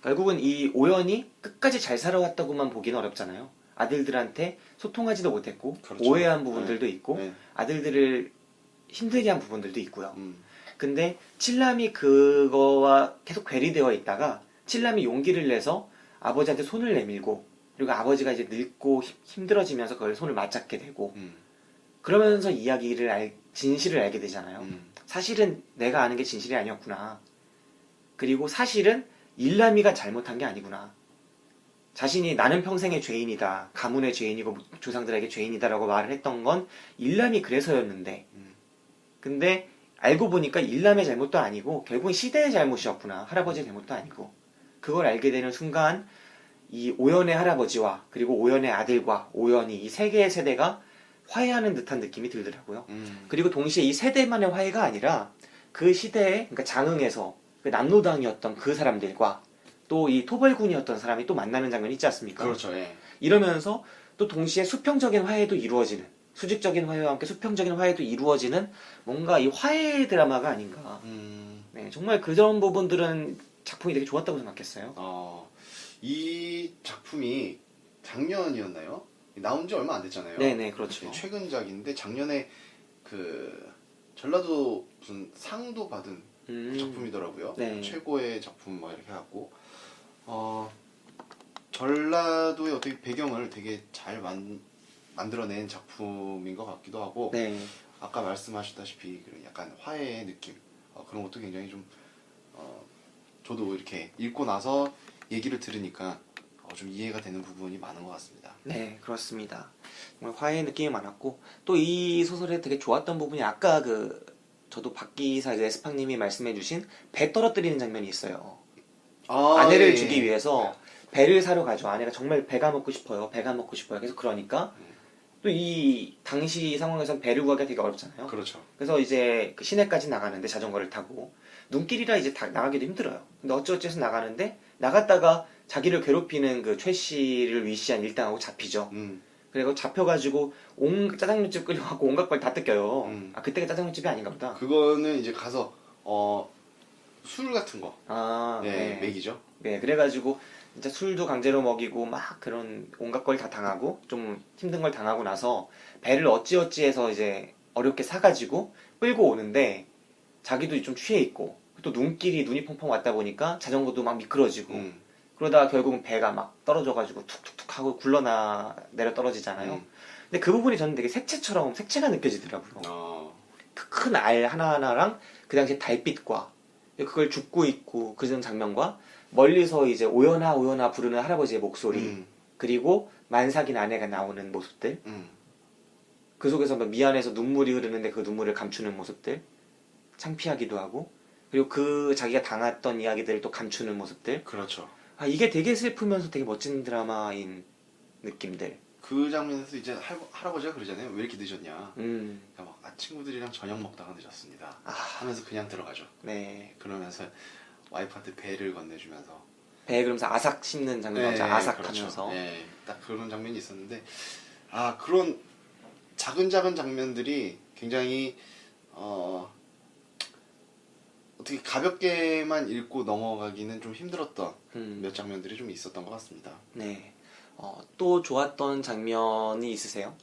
S1: 결국은 이 오연이 끝까지 잘 살아왔다고만 보기는 어렵잖아요. 아들들한테 소통하지도 못했고
S2: 그렇죠.
S1: 오해한 부분들도 있고
S2: 네.
S1: 아들들을 힘들게 한 부분들도 있고요. 근데 칠남이 그거와 계속 괴리되어 있다가 칠남이 용기를 내서 아버지한테 손을 내밀고 그리고 아버지가 이제 늙고 힘들어지면서 그걸 손을 맞잡게 되고 그러면서 진실을 알게 되잖아요. 사실은 내가 아는 게 진실이 아니었구나. 그리고 사실은 일남이가 잘못한 게 아니구나. 자신이 나는 평생의 죄인이다. 가문의 죄인이고 조상들에게 죄인이다라고 말을 했던 건 일남이 그래서였는데 근데 알고 보니까 일남의 잘못도 아니고 결국은 시대의 잘못이었구나. 할아버지의 잘못도 아니고. 그걸 알게 되는 순간 이 오연의 할아버지와 그리고 오연의 아들과 오연이 이 세 개의 세대가 화해하는 듯한 느낌이 들더라고요. 그리고 동시에 이 세대만의 화해가 아니라 그 시대에 그러니까 장흥에서 그 남로당이었던 그 사람들과 또 이 토벌군이었던 사람이 또 만나는 장면이 있지 않습니까?
S2: 그렇죠. 예.
S1: 이러면서 또 동시에 수평적인 화해도 이루어지는 수직적인 화해와 함께 수평적인 화해도 이루어지는 뭔가 이 화해 드라마가 아닌가. 네, 정말 그런 부분들은 작품이 되게 좋았다고 생각했어요.
S2: 이 작품이 작년이었나요? 나온 지 얼마 안 됐잖아요.
S1: 네네, 그렇죠.
S2: 최근작인데 작년에 그 전라도 무슨 상도 받은 작품이더라고요.
S1: 네.
S2: 최고의 작품 막 이렇게 해갖고 전라도의 어떻게 배경을 되게 잘 만들어낸 작품인 것 같기도 하고
S1: 네.
S2: 아까 말씀하셨다시피 그런 약간 화해의 느낌 그런 것도 굉장히 좀 저도 이렇게 읽고 나서 얘기를 들으니까 좀 이해가 되는 부분이 많은 것 같습니다.
S1: 네, 그렇습니다. 정말 화해의 느낌이 많았고 또 이 소설에 되게 좋았던 부분이 아까 저도 박 기사 에스팡님이 말씀해주신 배 떨어뜨리는 장면이 있어요. 아내를
S2: 예.
S1: 주기 위해서 배를 사러 가죠. 아내가 정말 배가 먹고 싶어요. 배가 먹고 싶어요. 계속 그러니까 또 이 당시 상황에선 배를 구하기가 되게 어렵잖아요.
S2: 그렇죠.
S1: 그래서 이제 그 시내까지 나가는데 자전거를 타고 눈길이라 이제 나가기도 힘들어요. 근데 어찌어찌해서 나가는데 나갔다가 자기를 괴롭히는 그 최 씨를 위시한 일당하고 잡히죠. 그리고 잡혀가지고 짜장면집 끌려가고 온갖 걸 다 뜯겨요. 그때가 짜장면집이 아닌가 보다.
S2: 그거는 이제 가서 술 같은 거
S1: 네.
S2: 먹이죠.
S1: 네, 그래가지고 진짜 술도 강제로 먹이고 막 그런 온갖 걸 다 당하고 좀 힘든 걸 당하고 나서 배를 어찌어찌해서 이제 어렵게 사가지고 끌고 오는데 자기도 좀 취해 있고 또 눈이 펑펑 왔다 보니까 자전거도 막 미끄러지고 그러다가 결국은 배가 막 떨어져가지고 툭툭툭 하고 내려 떨어지잖아요. 근데 그 부분이 저는 되게 색채가 느껴지더라고요. 그 큰 알 하나하나랑 그 당시에 달빛과 그걸 줍고 있고 그런 장면과 멀리서 이제 오연아 오연아 부르는 할아버지의 목소리 그리고 만삭인 아내가 나오는 모습들 그 속에서 막 미안해서 눈물이 흐르는데 그 눈물을 감추는 모습들 창피하기도 하고 그리고 그 자기가 당했던 이야기들을 또 감추는 모습들
S2: 그렇죠.
S1: 이게 되게 슬프면서 되게 멋진 드라마인 느낌들.
S2: 그 장면에서 이제 할아버지가 그러잖아요. 왜 이렇게 늦었냐. 그러니까 막 친구들이랑 저녁 먹다가 늦었습니다. 하면서 그냥 들어가죠.
S1: 네.
S2: 그러면서 와이프한테 배를 건네주면서
S1: 배 그러면서 아삭 씹는 장면 아삭하면서.
S2: 그렇죠. 네, 딱 그런 장면이 있었는데 그런 작은 장면들이 굉장히 어떻게 가볍게만 읽고 넘어가기는 좀 힘들었던 몇 장면들이 좀 있었던 것 같습니다.
S1: 네. 또 좋았던 장면이 있으세요?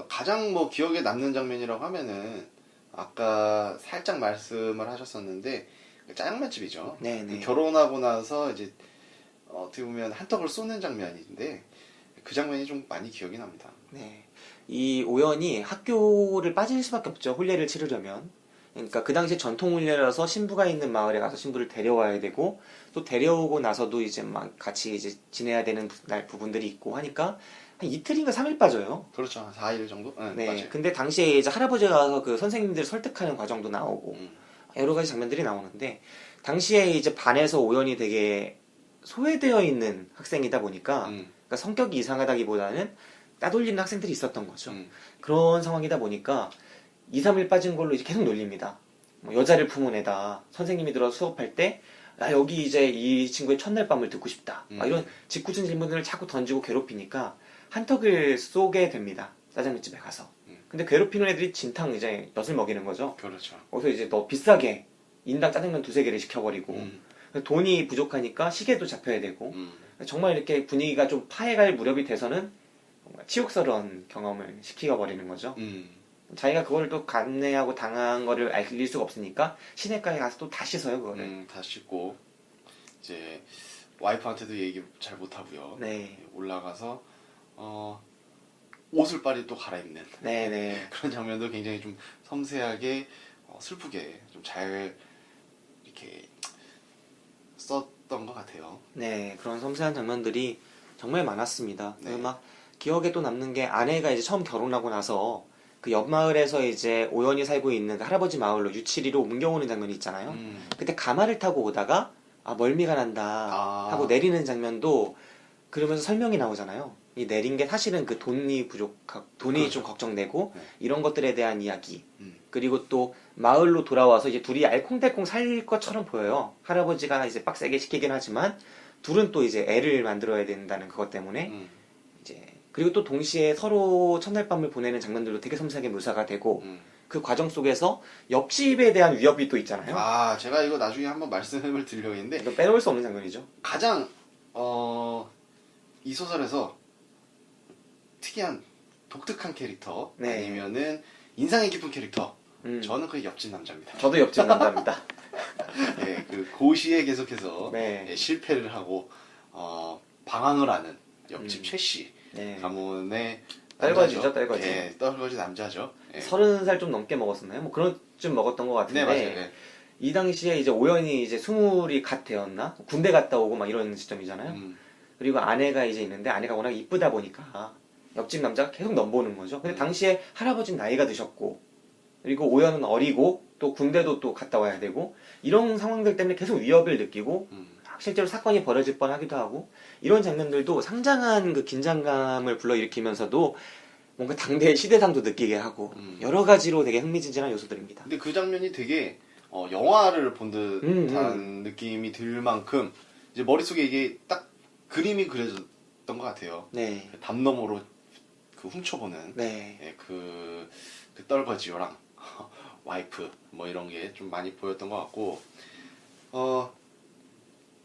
S2: 가장 뭐 기억에 남는 장면이라고 하면은 아까 살짝 말씀을 하셨었는데 짜장 맛집이죠.
S1: 네네.
S2: 결혼하고 나서 이제 어떻게 보면 한턱을 쏘는 장면인데 그 장면이 좀 많이 기억이 납니다.
S1: 네. 이 오연이 학교를 빠질 수밖에 없죠. 혼례를 치르려면. 그러니까 그 당시 전통 혼례라서 신부가 있는 마을에 가서 신부를 데려와야 되고 또 데려오고 나서도 이제 막 같이 이제 지내야 되는 부분들이 있고 하니까 한 이틀인가 3일 빠져요.
S2: 그렇죠. 한 4일 정도?
S1: 네.
S2: 맞아요.
S1: 근데 당시에 이제 할아버지가 가서 그 선생님들 설득하는 과정도 나오고 여러 가지 장면들이 나오는데 당시에 이제 반에서 오연이 되게 소외되어 있는 학생이다 보니까 그러니까 성격이 이상하다기보다는 따돌리는 학생들이 있었던 거죠. 그런 상황이다 보니까 2, 3일 빠진 걸로 이제 계속 놀립니다. 뭐 여자를 품은 애다. 선생님이 들어서 수업할 때, 나 여기 이제 이 친구의 첫날 밤을 듣고 싶다. 막 이런 짓궂은 질문들을 자꾸 던지고 괴롭히니까 한턱을 쏘게 됩니다. 짜장면집에 가서. 근데 괴롭히는 애들이 진탕 이제 엿을 먹이는 거죠.
S2: 그렇죠.
S1: 그래서 이제 너 비싸게 인당 짜장면 2-3개를 시켜버리고 돈이 부족하니까 시계도 잡혀야 되고 정말 이렇게 분위기가 좀 파해갈 무렵이 돼서는 정말 치욕스러운 경험을 시켜버리는 거죠. 자기가 그걸 또 감내하고 당한 거를 알릴 수가 없으니까 시내가에 가서 또 다 씻어요 그거를.
S2: 다 씻고 이제 와이프한테도 얘기 잘 못하고요.
S1: 네.
S2: 올라가서 옷을 빨리 또 갈아입는
S1: 네네.
S2: 그런 장면도 굉장히 좀 섬세하게 슬프게 좀 잘 이렇게 썼던 것 같아요.
S1: 네, 그런 섬세한 장면들이 정말 많았습니다.
S2: 네.
S1: 그리고 막 기억에 또 남는 게 아내가 이제 처음 결혼하고 나서 그 옆 마을에서 이제 오연이 살고 있는 그 할아버지 마을로 유치리로 옮겨오는 장면이 있잖아요. 그때 가마를 타고 오다가 멀미가 난다 하고 내리는 장면도 그러면서 설명이 나오잖아요. 이 내린 게 사실은 그 돈이
S2: 그렇죠.
S1: 좀 걱정되고 이런 것들에 대한 이야기.
S2: 음.
S1: 그리고 또 마을로 돌아와서 이제 둘이 알콩달콩 살 것처럼 보여요. 할아버지가 이제 빡세게 시키긴 하지만 둘은 또 이제 애를 만들어야 된다는 그것 때문에 이제 그리고 또 동시에 서로 첫날 밤을 보내는 장면들도 되게 섬세하게 묘사가 되고 그 과정 속에서 옆집에 대한 위협이 또 있잖아요.
S2: 제가 이거 나중에 한번 말씀을 드리려고 했는데
S1: 이거 빼놓을 수 없는 장면이죠.
S2: 가장 이 소설에서 특이한 독특한 캐릭터
S1: 네.
S2: 아니면은 인상이 깊은 캐릭터
S1: 음.
S2: 저는 그 옆집 남자입니다.
S1: 저도 옆집 남자입니다.
S2: 네, 그 고시에 계속해서
S1: 네.
S2: 실패를 하고 방황을 하는 옆집 최 씨.
S1: 네.
S2: 가문의
S1: 딸거지죠,
S2: 남자죠.
S1: 딸거지.
S2: 네, 딸거지 남자죠. 네.
S1: 30살 좀 넘게 먹었었나요? 뭐 그런 쯤 먹었던 것 같은데
S2: 네, 맞아요. 네.
S1: 이 당시에 이제 오연이 이제 20이 갓 되었나? 군대 갔다 오고 막 이런 시점이잖아요. 그리고 아내가 이제 있는데 아내가 워낙 이쁘다 보니까 옆집 남자가 계속 넘보는 거죠. 근데 당시에 할아버지는 나이가 드셨고 그리고 오연은 어리고 또 군대도 또 갔다 와야 되고 이런 상황들 때문에 계속 위협을 느끼고 실제로 사건이 벌어질 뻔하기도 하고 이런 장면들도 상당한 그 긴장감을 불러일으키면서도 뭔가 당대의 시대상도 느끼게 하고 여러 가지로 되게 흥미진진한 요소들입니다.
S2: 근데 그 장면이 되게 영화를 본 듯한 느낌이 들 만큼 이제 머릿속에 이게 딱 그림이 그려졌던 것 같아요.
S1: 네.
S2: 담 너머로 그 훔쳐보는
S1: 네.
S2: 예, 그 떨거지요랑 와이프 뭐 이런 게 좀 많이 보였던 것 같고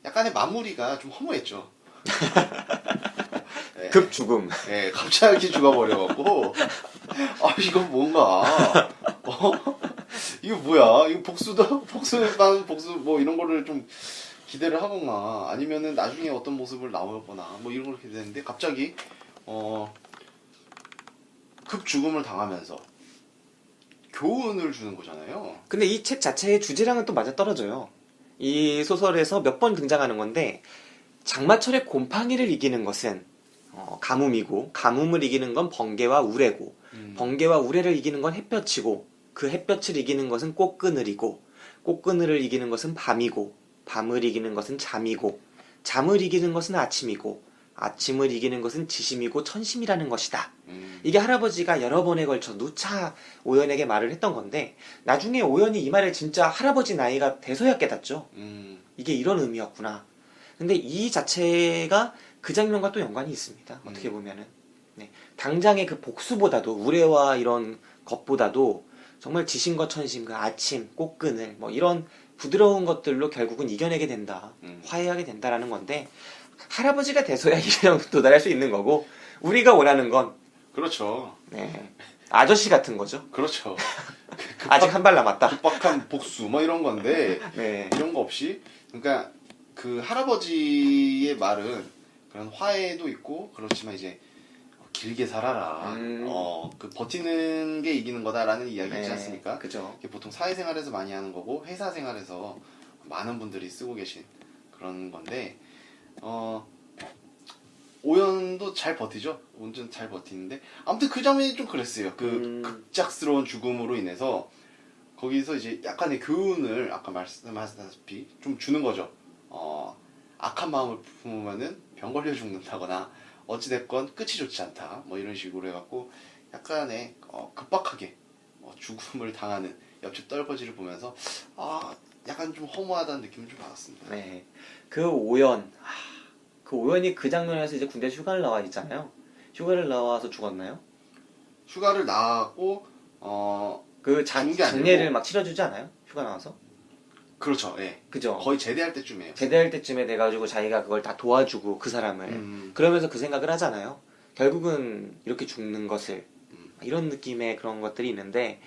S2: 약간의 마무리가 좀 허무했죠. 예,
S1: 급 죽음.
S2: 예, 갑자기 죽어버려갖고 이건 뭔가 이거 뭐야 이거 복수 뭐 이런 거를 좀 기대를 하거나 아니면은 나중에 어떤 모습을 나오거나 뭐 이런 걸 기대했는데 갑자기 급 죽음을 당하면서 교훈을 주는 거잖아요.
S1: 근데 이 책 자체의 주제랑은 또 맞아 떨어져요. 이 소설에서 몇 번 등장하는 건데 장마철의 곰팡이를 이기는 것은 가뭄이고 가뭄을 이기는 건 번개와 우레고 번개와 우레를 이기는 건 햇볕이고 그 햇볕을 이기는 것은 꽃그늘이고 꽃그늘을 이기는 것은 밤이고 밤을 이기는 것은 잠이고 잠을 이기는 것은 아침이고 아침을 이기는 것은 지심이고 천심이라는 것이다. 이게 할아버지가 여러 번에 걸쳐 누차 오연에게 말을 했던 건데 나중에 오연이 이 말을 진짜 할아버지 나이가 돼서야 깨닫죠. 이게 이런 의미였구나. 근데 이 자체가 그 장면과 또 연관이 있습니다. 어떻게 보면은 네. 당장의 그 복수보다도 우레와 이런 것보다도 정말 지심과 천심, 그 아침, 꽃그늘 뭐 이런 부드러운 것들로 결국은 이겨내게 된다. 화해하게 된다라는 건데 할아버지가 돼서야 이런 도달할 수 있는 거고 우리가 원하는 건
S2: 그렇죠.
S1: 네, 아저씨 같은 거죠.
S2: 그렇죠.
S1: 아직 한 발 남았다.
S2: 급박한 복수 뭐 이런 건데
S1: 네.
S2: 이런 거 없이 그러니까 그 할아버지의 말은 그런 화해도 있고 그렇지만 이제 길게 살아라. 그 버티는 게 이기는 거다라는 이야기 있지 않습니까?
S1: 그죠.
S2: 이게 보통 사회생활에서 많이 하는 거고 회사 생활에서 많은 분들이 쓰고 계신 그런 건데 오연도 잘 버티죠. 완전 잘 버티는데 아무튼 그 장면이 좀 그랬어요. 그 급작스러운 죽음으로 인해서 거기서 이제 약간의 교훈을 아까 말씀하셨다시피 좀 주는 거죠. 악한 마음을 품으면은 병 걸려 죽는다거나 어찌됐건 끝이 좋지 않다. 뭐 이런 식으로 해갖고 약간의 급박하게 죽음을 당하는 옆집 떨거지를 보면서 약간 좀 허무하다는 느낌을 좀 받았습니다.
S1: 네. 그 오연. 그 오연이 그 장면에서 이제 군대 휴가를 나와 있잖아요. 휴가를 나와서 죽었나요?
S2: 휴가를 나왔고
S1: 그
S2: 죽은 게
S1: 장례를
S2: 아니고.
S1: 막 치러주지 않아요? 휴가 나와서?
S2: 그렇죠. 예.
S1: 그죠.
S2: 거의 제대할 때쯤이에요.
S1: 제대할 때쯤에 돼가지고 자기가 그걸 다 도와주고 그 사람을 그러면서 그 생각을 하잖아요. 결국은 이렇게 죽는 것을 이런 느낌의 그런 것들이 있는데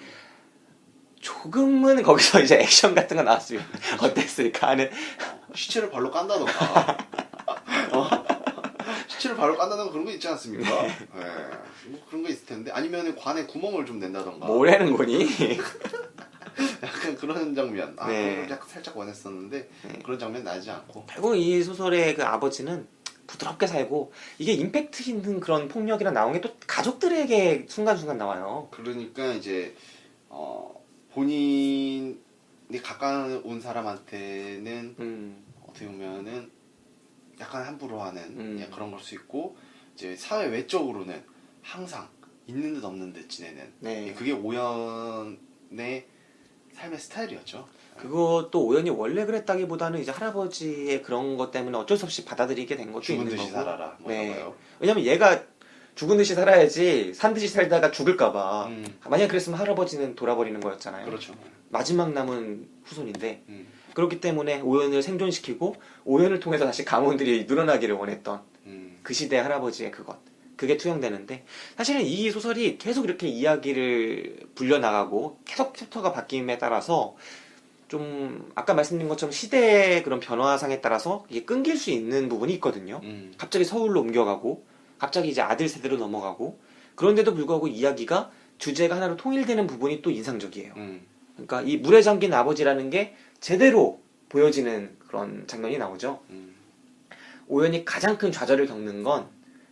S1: 조금은 거기서 이제 액션 같은 거 나왔으면 어땠을까 하는
S2: 시체를 발로 깐다던가 시체를 발로 깐다던가 그런 거 있지 않습니까? 예. 뭐 그런 거 있을 텐데 아니면 관에 구멍을 좀 낸다던가
S1: 뭐라는 거니?
S2: 약간 그런 장면
S1: 네.
S2: 그런 거 약간 살짝 원했었는데 그런 장면 나지 않고
S1: 결국 이 소설의 그 아버지는 부드럽게 살고 이게 임팩트 있는 그런 폭력이랑 나온 게 또 가족들에게 순간순간 나와요.
S2: 그러니까 이제 본인이 가까운 사람한테는 어떻게 보면은 약간 함부로 하는 그런 걸 수 있고 이제 사회 외적으로는 항상 있는 듯 없는 듯 지내는
S1: 네.
S2: 그게 오연의 삶의 스타일이었죠.
S1: 그것도 오연이 원래 그랬다기보다는 이제 할아버지의 그런 것 때문에 어쩔 수 없이 받아들이게 된 것도
S2: 죽은
S1: 있는
S2: 듯이
S1: 거고.
S2: 살아라 뭐
S1: 네.
S2: 이런 거요.
S1: 왜냐면 얘가 죽은 듯이 살아야지 산 듯이 살다가 죽을까봐. 만약 그랬으면 할아버지는 돌아버리는 거였잖아요.
S2: 그렇죠.
S1: 마지막 남은 후손인데
S2: 음.
S1: 그렇기 때문에 오연을 생존시키고 오연을 통해서 다시 가문들이 늘어나기를 원했던 그 시대 할아버지의 그게 투영되는데 사실은 이 소설이 계속 이렇게 이야기를 불려나가고 계속 챕터가 바뀜에 따라서 좀 아까 말씀드린 것처럼 시대의 그런 변화상에 따라서 이게 끊길 수 있는 부분이 있거든요. 갑자기 서울로 옮겨가고 갑자기 이제 아들 세대로 넘어가고 그런데도 불구하고 이야기가 주제가 하나로 통일되는 부분이 또 인상적이에요. 그러니까 이 물에 잠긴 아버지라는 게 제대로 보여지는 그런 장면이 나오죠. 오연이 가장 큰 좌절을 겪는 건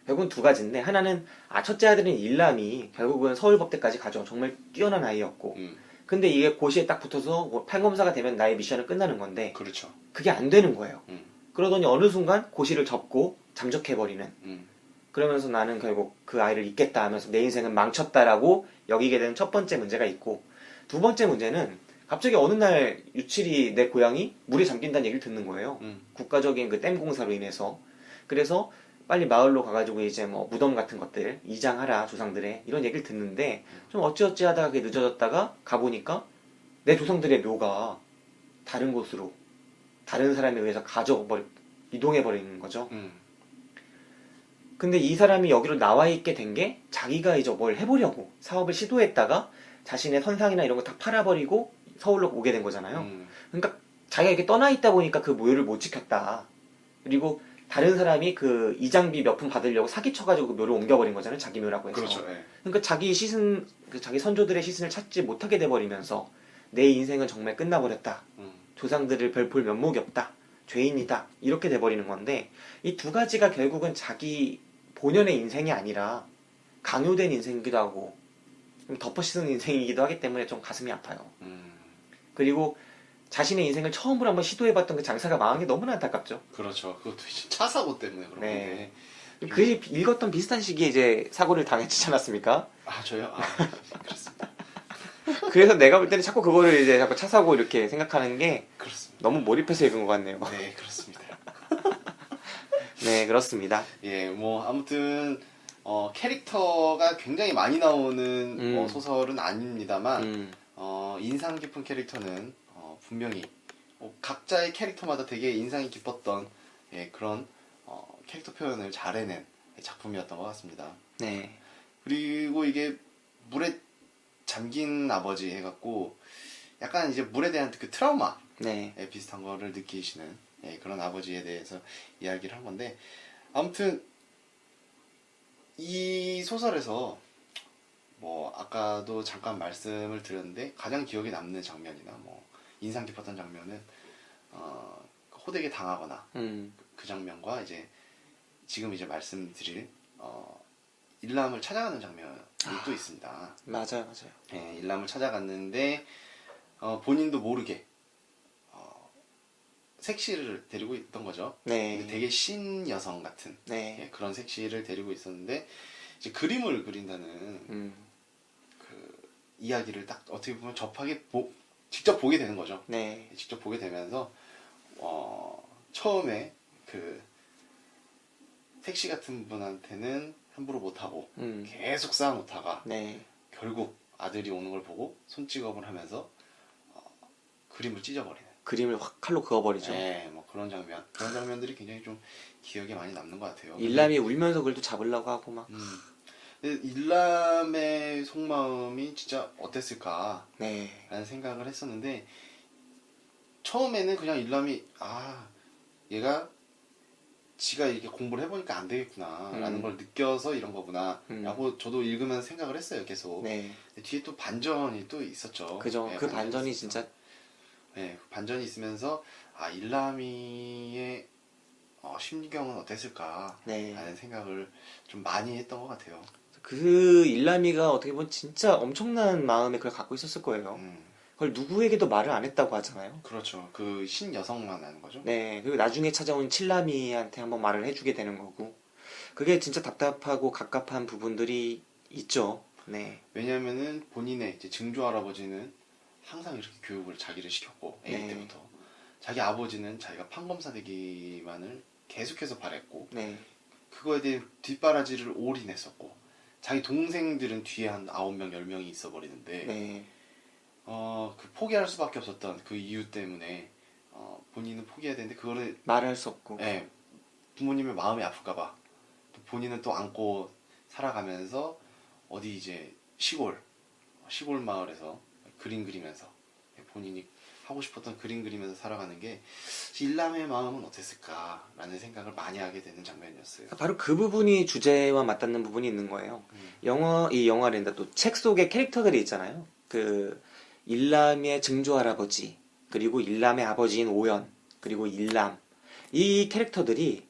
S1: 결국은 두 가지인데 하나는 첫째 아들인 일남이 결국은 서울법대까지 가죠. 정말 뛰어난 아이였고 근데 이게 고시에 딱 붙어서 뭐 판검사가 되면 나의 미션은 끝나는 건데
S2: 그렇죠.
S1: 그게 안 되는 거예요. 그러더니 어느 순간 고시를 접고 잠적해버리는 그러면서 나는 결국 그 아이를 잊겠다 하면서 내 인생은 망쳤다라고 여기게 되는 첫 번째 문제가 있고 두 번째 문제는 갑자기 어느 날 유칠이 내 고향이 물에 잠긴다는 얘기를 듣는 거예요. 국가적인 그 댐 공사로 인해서. 그래서 빨리 마을로 가가지고 이제 뭐 무덤 같은 것들 이장하라 조상들의 이런 얘기를 듣는데 좀 어찌어찌 하다가 그게 늦어졌다가 가보니까 내 조상들의 묘가 다른 곳으로 다른 사람에 의해서 이동해버리는 거죠. 근데 이 사람이 여기로 나와 있게 된 게 자기가 이제 뭘 해보려고 사업을 시도했다가 자신의 선상이나 이런 거 다 팔아버리고 서울로 오게 된 거잖아요. 그러니까 자기가 이렇게 떠나 있다 보니까 그 모유를 못 지켰다. 그리고 다른 사람이 그 이장비 몇 푼 받으려고 사기쳐가지고 그 묘를 옮겨버린 거잖아요. 자기 묘라고 해서.
S2: 그렇죠. 예.
S1: 그러니까 자기 자기 선조들의 시신을 찾지 못하게 돼버리면서 내 인생은 정말 끝나버렸다. 조상들을 별 볼 면목이 없다. 죄인이다. 이렇게 돼버리는 건데 이 두 가지가 결국은 자기 본연의 인생이 아니라 강요된 인생이기도 하고 좀 덮어씌운 인생이기도 하기 때문에 좀 가슴이 아파요. 그리고 자신의 인생을 처음으로 한번 시도해봤던 그 장사가 망한 게 너무나 안타깝죠.
S2: 그렇죠. 그것도 이제 차 사고 때문에 그런
S1: 네.
S2: 건데.
S1: 그 읽었던 비슷한 시기에 이제 사고를 당했지 않았습니까?
S2: 저요? 그렇습니다.
S1: 그래서 내가 볼 때는 자꾸 그거를 이제 자꾸 차 사고 이렇게 생각하는 게
S2: 그렇습니다.
S1: 너무 몰입해서 읽은 것 같네요.
S2: 네, 그렇습니다.
S1: 네, 그렇습니다.
S2: 예, 뭐 아무튼 캐릭터가 굉장히 많이 나오는 소설은 아닙니다만 인상 깊은 캐릭터는 분명히 각자의 캐릭터마다 되게 인상이 깊었던 그런 캐릭터 표현을 잘 해낸 작품이었던 것 같습니다.
S1: 네.
S2: 그리고 이게 물에 잠긴 아버지 해갖고 약간 이제 물에 대한 그 트라우마
S1: 네.
S2: 비슷한 거를 느끼시는 그런 아버지에 대해서 이야기를 한 건데, 아무튼 이 소설에서 뭐 아까도 잠깐 말씀을 드렸는데 가장 기억에 남는 장면이나 뭐 인상 깊었던 장면은 호되게 당하거나 그 장면과 이제 지금 이제 말씀드릴 일람을 찾아가는 장면이 또 있습니다.
S1: 맞아요.
S2: 예, 일람을 찾아갔는데 본인도 모르게 색시를 데리고 있던 거죠.
S1: 네.
S2: 근데 되게 신 여성 같은
S1: 네.
S2: 그런 색시를 데리고 있었는데 이제 그림을 그린다는 그 이야기를 딱 어떻게 보면 직접 보게 되는 거죠.
S1: 네.
S2: 직접 보게 되면서 처음에 그 색시 같은 분한테는 함부로 못하고 계속 쌓아놓다가
S1: 네.
S2: 결국 아들이 오는 걸 보고 손찌검을 하면서 그림을 찢어버리는.
S1: 그림을 확 칼로 그어버리죠.
S2: 네, 뭐 그런 장면들이 굉장히 좀 기억에 많이 남는 것 같아요.
S1: 일람이 울면서 그걸 또 잡으려고 하고 막.
S2: 근데 일람의 속마음이 진짜 어땠을까라는
S1: 네.
S2: 생각을 했었는데, 처음에는 그냥 일람이 얘가 지가 이렇게 공부를 해보니까 안 되겠구나라는 걸 느껴서 이런 거구나라고 저도 읽으면서 생각을 했어요, 계속.
S1: 네.
S2: 근데 뒤에 또 반전이 또 있었죠.
S1: 그죠.
S2: 네,
S1: 그 반전이
S2: 있었죠.
S1: 진짜.
S2: 네, 그 반전이 있으면서 일람이의 심경은 어땠을까
S1: 네.
S2: 라는 생각을 좀 많이 했던 것 같아요.
S1: 그 일람이가 어떻게 보면 진짜 엄청난 마음에 그걸 갖고 있었을 거예요. 그걸 누구에게도 말을 안 했다고 하잖아요.
S2: 그렇죠. 그 신 여성만 하는 거죠.
S1: 네. 그리고 나중에 찾아온 칠남이한테 한번 말을 해주게 되는 거고. 그게 진짜 답답하고 갑갑한 부분들이 있죠. 네.
S2: 왜냐면은 본인의 이제 증조 할아버지는 항상 이렇게 교육을 자기를 시켰고, 애기
S1: 네.
S2: 때부터. 자기 아버지는 자기가 판검사 되기만을 계속해서 바랬고,
S1: 네.
S2: 그거에 대해 뒷바라지를 올인했었고, 자기 동생들은 뒤에 한 9명, 10명이 있어버리는데,
S1: 네.
S2: 그 포기할 수밖에 없었던 그 이유 때문에, 본인은 포기해야 되는데, 그거를,
S1: 말할 수 없고.
S2: 예, 부모님의 마음이 아플까봐, 본인은 또 안고 살아가면서, 어디 이제 시골 마을에서 그림 그리면서, 본인이 하고 싶었던 그림 그리면서 살아가는 게 일람의 마음은 어땠을까라는 생각을 많이 하게 되는 장면이었어요.
S1: 바로 그 부분이 주제와 맞닿는 부분이 있는 거예요. 이 영화랜다 또 책 속에 캐릭터들이 있잖아요. 그 일람의 증조 할아버지, 그리고 일람의 아버지인 오연, 그리고 일람. 이 캐릭터들이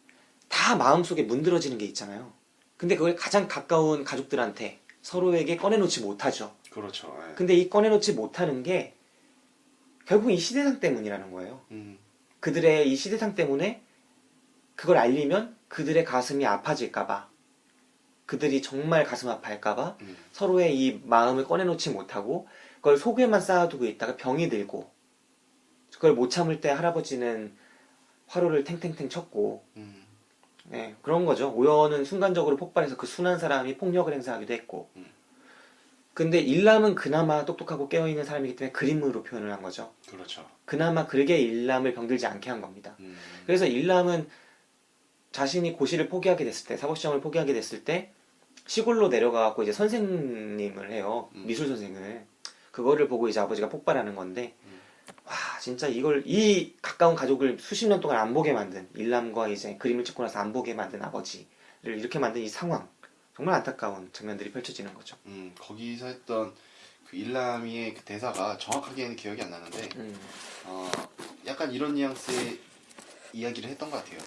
S1: 다 마음속에 문드러지는 게 있잖아요. 근데 그걸 가장 가까운 가족들한테 서로에게 꺼내놓지 못하죠.
S2: 그렇죠. 예.
S1: 근데 이 꺼내놓지 못하는 게 결국 이 시대상 때문이라는 거예요. 그들의 이 시대상 때문에 그걸 알리면 그들의 가슴이 아파질까봐, 그들이 정말 가슴 아파할까봐 서로의 이 마음을 꺼내놓지 못하고 그걸 속에만 쌓아두고 있다가 병이 들고, 그걸 못 참을 때 할아버지는 화로를 탱탱탱 쳤고, 네, 그런 거죠. 오연은 순간적으로 폭발해서 그 순한 사람이 폭력을 행사하기도 했고, 근데 일람은 그나마 똑똑하고 깨어있는 사람이기 때문에 그림으로 표현을 한 거죠.
S2: 그렇죠.
S1: 그나마 그러게 일람을 병들지 않게 한 겁니다. 그래서 일람은 자신이 고시를 포기하게 됐을 때, 사법시험을 포기하게 됐을 때 시골로 내려가고 이제 선생님을 해요. 미술 선생을. 그거를 보고 이제 아버지가 폭발하는 건데, 와, 진짜 이 가까운 가족을 수십 년 동안 안 보게 만든, 일람과 이제 그림을 찍고 나서 안 보게 만든 아버지를 이렇게 만든 이 상황, 정말 안타까운 장면들이 펼쳐지는 거죠.
S2: 거기서 했던 그 일람이의 그 대사가 정확하게는 기억이 안 나는데, 약간 이런 뉘앙스의 이야기를 했던 것 같아요.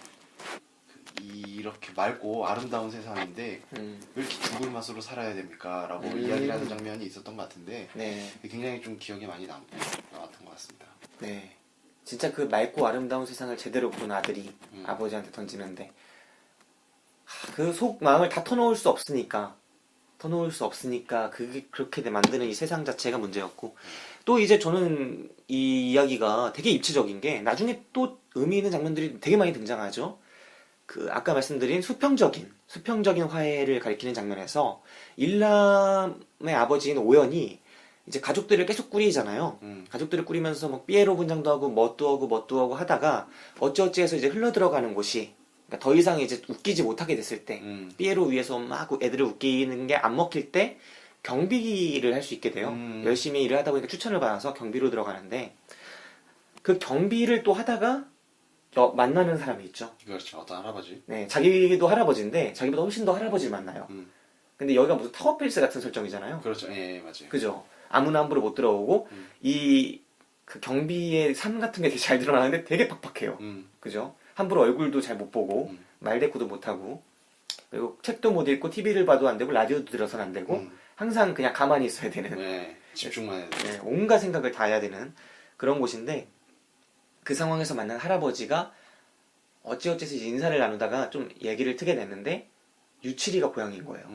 S2: 이렇게 맑고 아름다운 세상인데 왜 이렇게 죽을 맛으로 살아야 됩니까? 라고 이야기를 하는 장면이 있었던 것 같은데,
S1: 네.
S2: 굉장히 좀 기억에 많이 나왔던 것 같습니다.
S1: 네. 진짜 그 맑고 아름다운 세상을 제대로 본 아들이 아버지한테 던지는데, 그 속 마음을 다 터놓을 수 없으니까 그게 그렇게 만드는 이 세상 자체가 문제였고, 또 이제 저는 이 이야기가 되게 입체적인 게 나중에 또 의미 있는 장면들이 되게 많이 등장하죠. 그 아까 말씀드린 수평적인 화해를 가리키는 장면에서 일람의 아버지인 오연이 이제 가족들을 계속 꾸리잖아요. 가족들을 꾸리면서 뭐 삐에로 분장도 하고 뭣도 하고 하다가 어찌어찌해서 이제 흘러들어가는 곳이, 그러니까 더 이상 이제 웃기지 못하게 됐을 때, 삐에로 위해서 막 애들을 웃기는 게 안 먹힐 때 경비를 할 수 있게 돼요. 열심히 일을 하다 보니까 추천을 받아서 경비로 들어가는데 그 경비를 또 하다가 만나는 사람이 있죠.
S2: 그렇죠. 어떤 할아버지.
S1: 네, 자기도 할아버지인데 자기보다 훨씬 더 할아버지를 만나요. 근데 여기가 무슨 타워필스 같은 설정이잖아요.
S2: 그렇죠. 예, 맞아요.
S1: 그죠? 아무나 함부로 못 들어오고 이 그 경비의 삶 같은 게 되게 잘 드러나는데 되게 팍팍해요. 그죠? 함부로 얼굴도 잘 못 보고 말대꾸도 못 하고 그리고 책도 못 읽고 TV를 봐도 안 되고 라디오도 들어서는 안 되고 항상 그냥 가만히 있어야 되는
S2: 네, 집중만 해야 돼.
S1: 네, 온갖 생각을 다 해야 되는 그런 곳인데 그 상황에서 만난 할아버지가 어찌어찌해서 이제 인사를 나누다가 좀 얘기를 트게 됐는데 유치리가 고향인 거예요.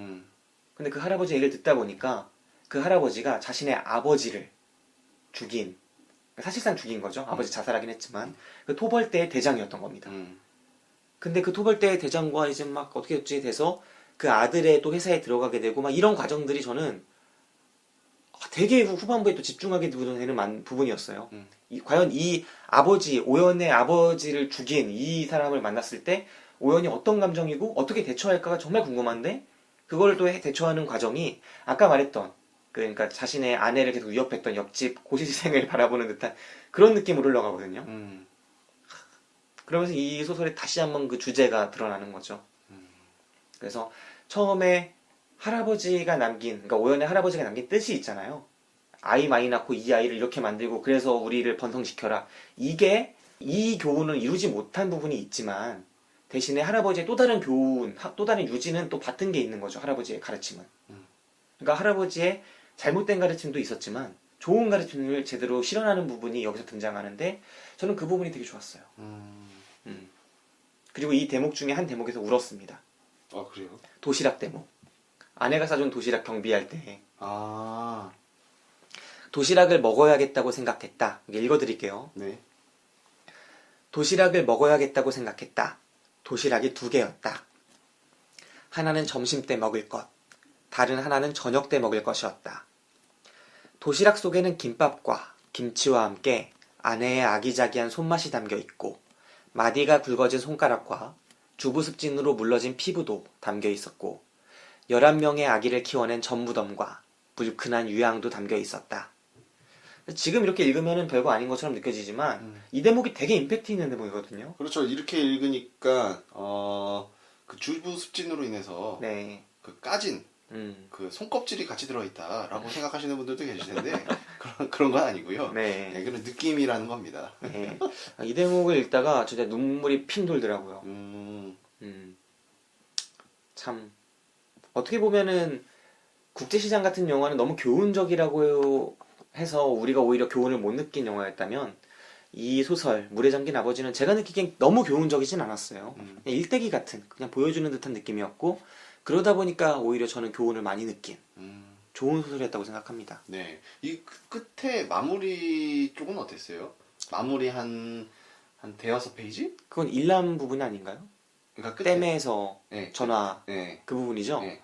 S1: 근데 그 할아버지 얘기를 듣다 보니까 그 할아버지가 자신의 아버지를 죽인 사실상 죽인 거죠. 아버지 자살하긴 했지만 그 토벌대의 대장이었던 겁니다. 근데 그 토벌대의 대장과 이제 막 어떻게 어찌 돼서 그 아들의 또 회사에 들어가게 되고 막 이런 과정들이 저는 되게 후반부에 또 집중하게 되는 부분이었어요. 과연 이 아버지, 오연의 아버지를 죽인 이 사람을 만났을 때 오연이 어떤 감정이고 어떻게 대처할까가 정말 궁금한데 그걸 또 대처하는 과정이 아까 말했던 그러니까 자신의 아내를 계속 위협했던 옆집 고시생을 바라보는 듯한 그런 느낌으로 흘러가거든요. 그러면서 이 소설에 다시 한번 그 주제가 드러나는 거죠. 그래서 처음에 할아버지가 남긴, 그러니까 오연의 할아버지가 남긴 뜻이 있잖아요. 아이 많이 낳고 이 아이를 이렇게 만들고 그래서 우리를 번성시켜라. 이게 이 교훈을 이루지 못한 부분이 있지만 대신에 할아버지의 또 다른 교훈, 또 다른 유지는 또 받은 게 있는 거죠. 할아버지의 가르침은. 그러니까 할아버지의 잘못된 가르침도 있었지만 좋은 가르침을 제대로 실현하는 부분이 여기서 등장하는데 저는 그 부분이 되게 좋았어요. 그리고 이 대목 중에 한 대목에서 울었습니다.
S2: 아, 그래요?
S1: 도시락 대목. 아내가 사준 도시락 경비할 때
S2: 아,
S1: 도시락을 먹어야겠다고 생각했다. 읽어드릴게요.
S2: 네.
S1: 도시락을 먹어야겠다고 생각했다. 도시락이 2개였다. 하나는 점심 때 먹을 것, 다른 하나는 저녁 때 먹을 것이었다. 도시락 속에는 김밥과 김치와 함께 아내의 아기자기한 손맛이 담겨 있고 마디가 굵어진 손가락과 주부습진으로 물러진 피부도 담겨 있었고 11명의 아기를 키워낸 전무덤과 불큰한 유향도 담겨 있었다. 지금 이렇게 읽으면 별거 아닌 것처럼 느껴지지만 이 대목이 되게 임팩트 있는 대목이거든요.
S2: 그렇죠. 이렇게 읽으니까 그 주부 습진으로 인해서
S1: 네.
S2: 그 까진 그 손껍질이 같이 들어있다라고 생각하시는 분들도 계실 텐데 그런 건 아니고요.
S1: 네.
S2: 네, 그런 느낌이라는 겁니다.
S1: 네. 이 대목을 읽다가 진짜 눈물이 핑 돌더라고요. 참 어떻게 보면은 국제시장 같은 영화는 너무 교훈적이라고 해서 우리가 오히려 교훈을 못 느낀 영화였다면 이 소설 물에 잠긴 아버지는 제가 느끼기엔 너무 교훈적이진 않았어요. 그냥 일대기 같은 그냥 보여주는 듯한 느낌이었고 그러다 보니까 오히려 저는 교훈을 많이 느낀 좋은 소설이었다고 생각합니다.
S2: 네. 이 끝에 마무리 쪽은 어땠어요? 마무리 한 대여섯 페이지?
S1: 그건 일남 부분 아닌가요?
S2: 그러니까 끝에.
S1: 댐에서
S2: 네.
S1: 전화
S2: 네.
S1: 그 부분이죠?
S2: 네.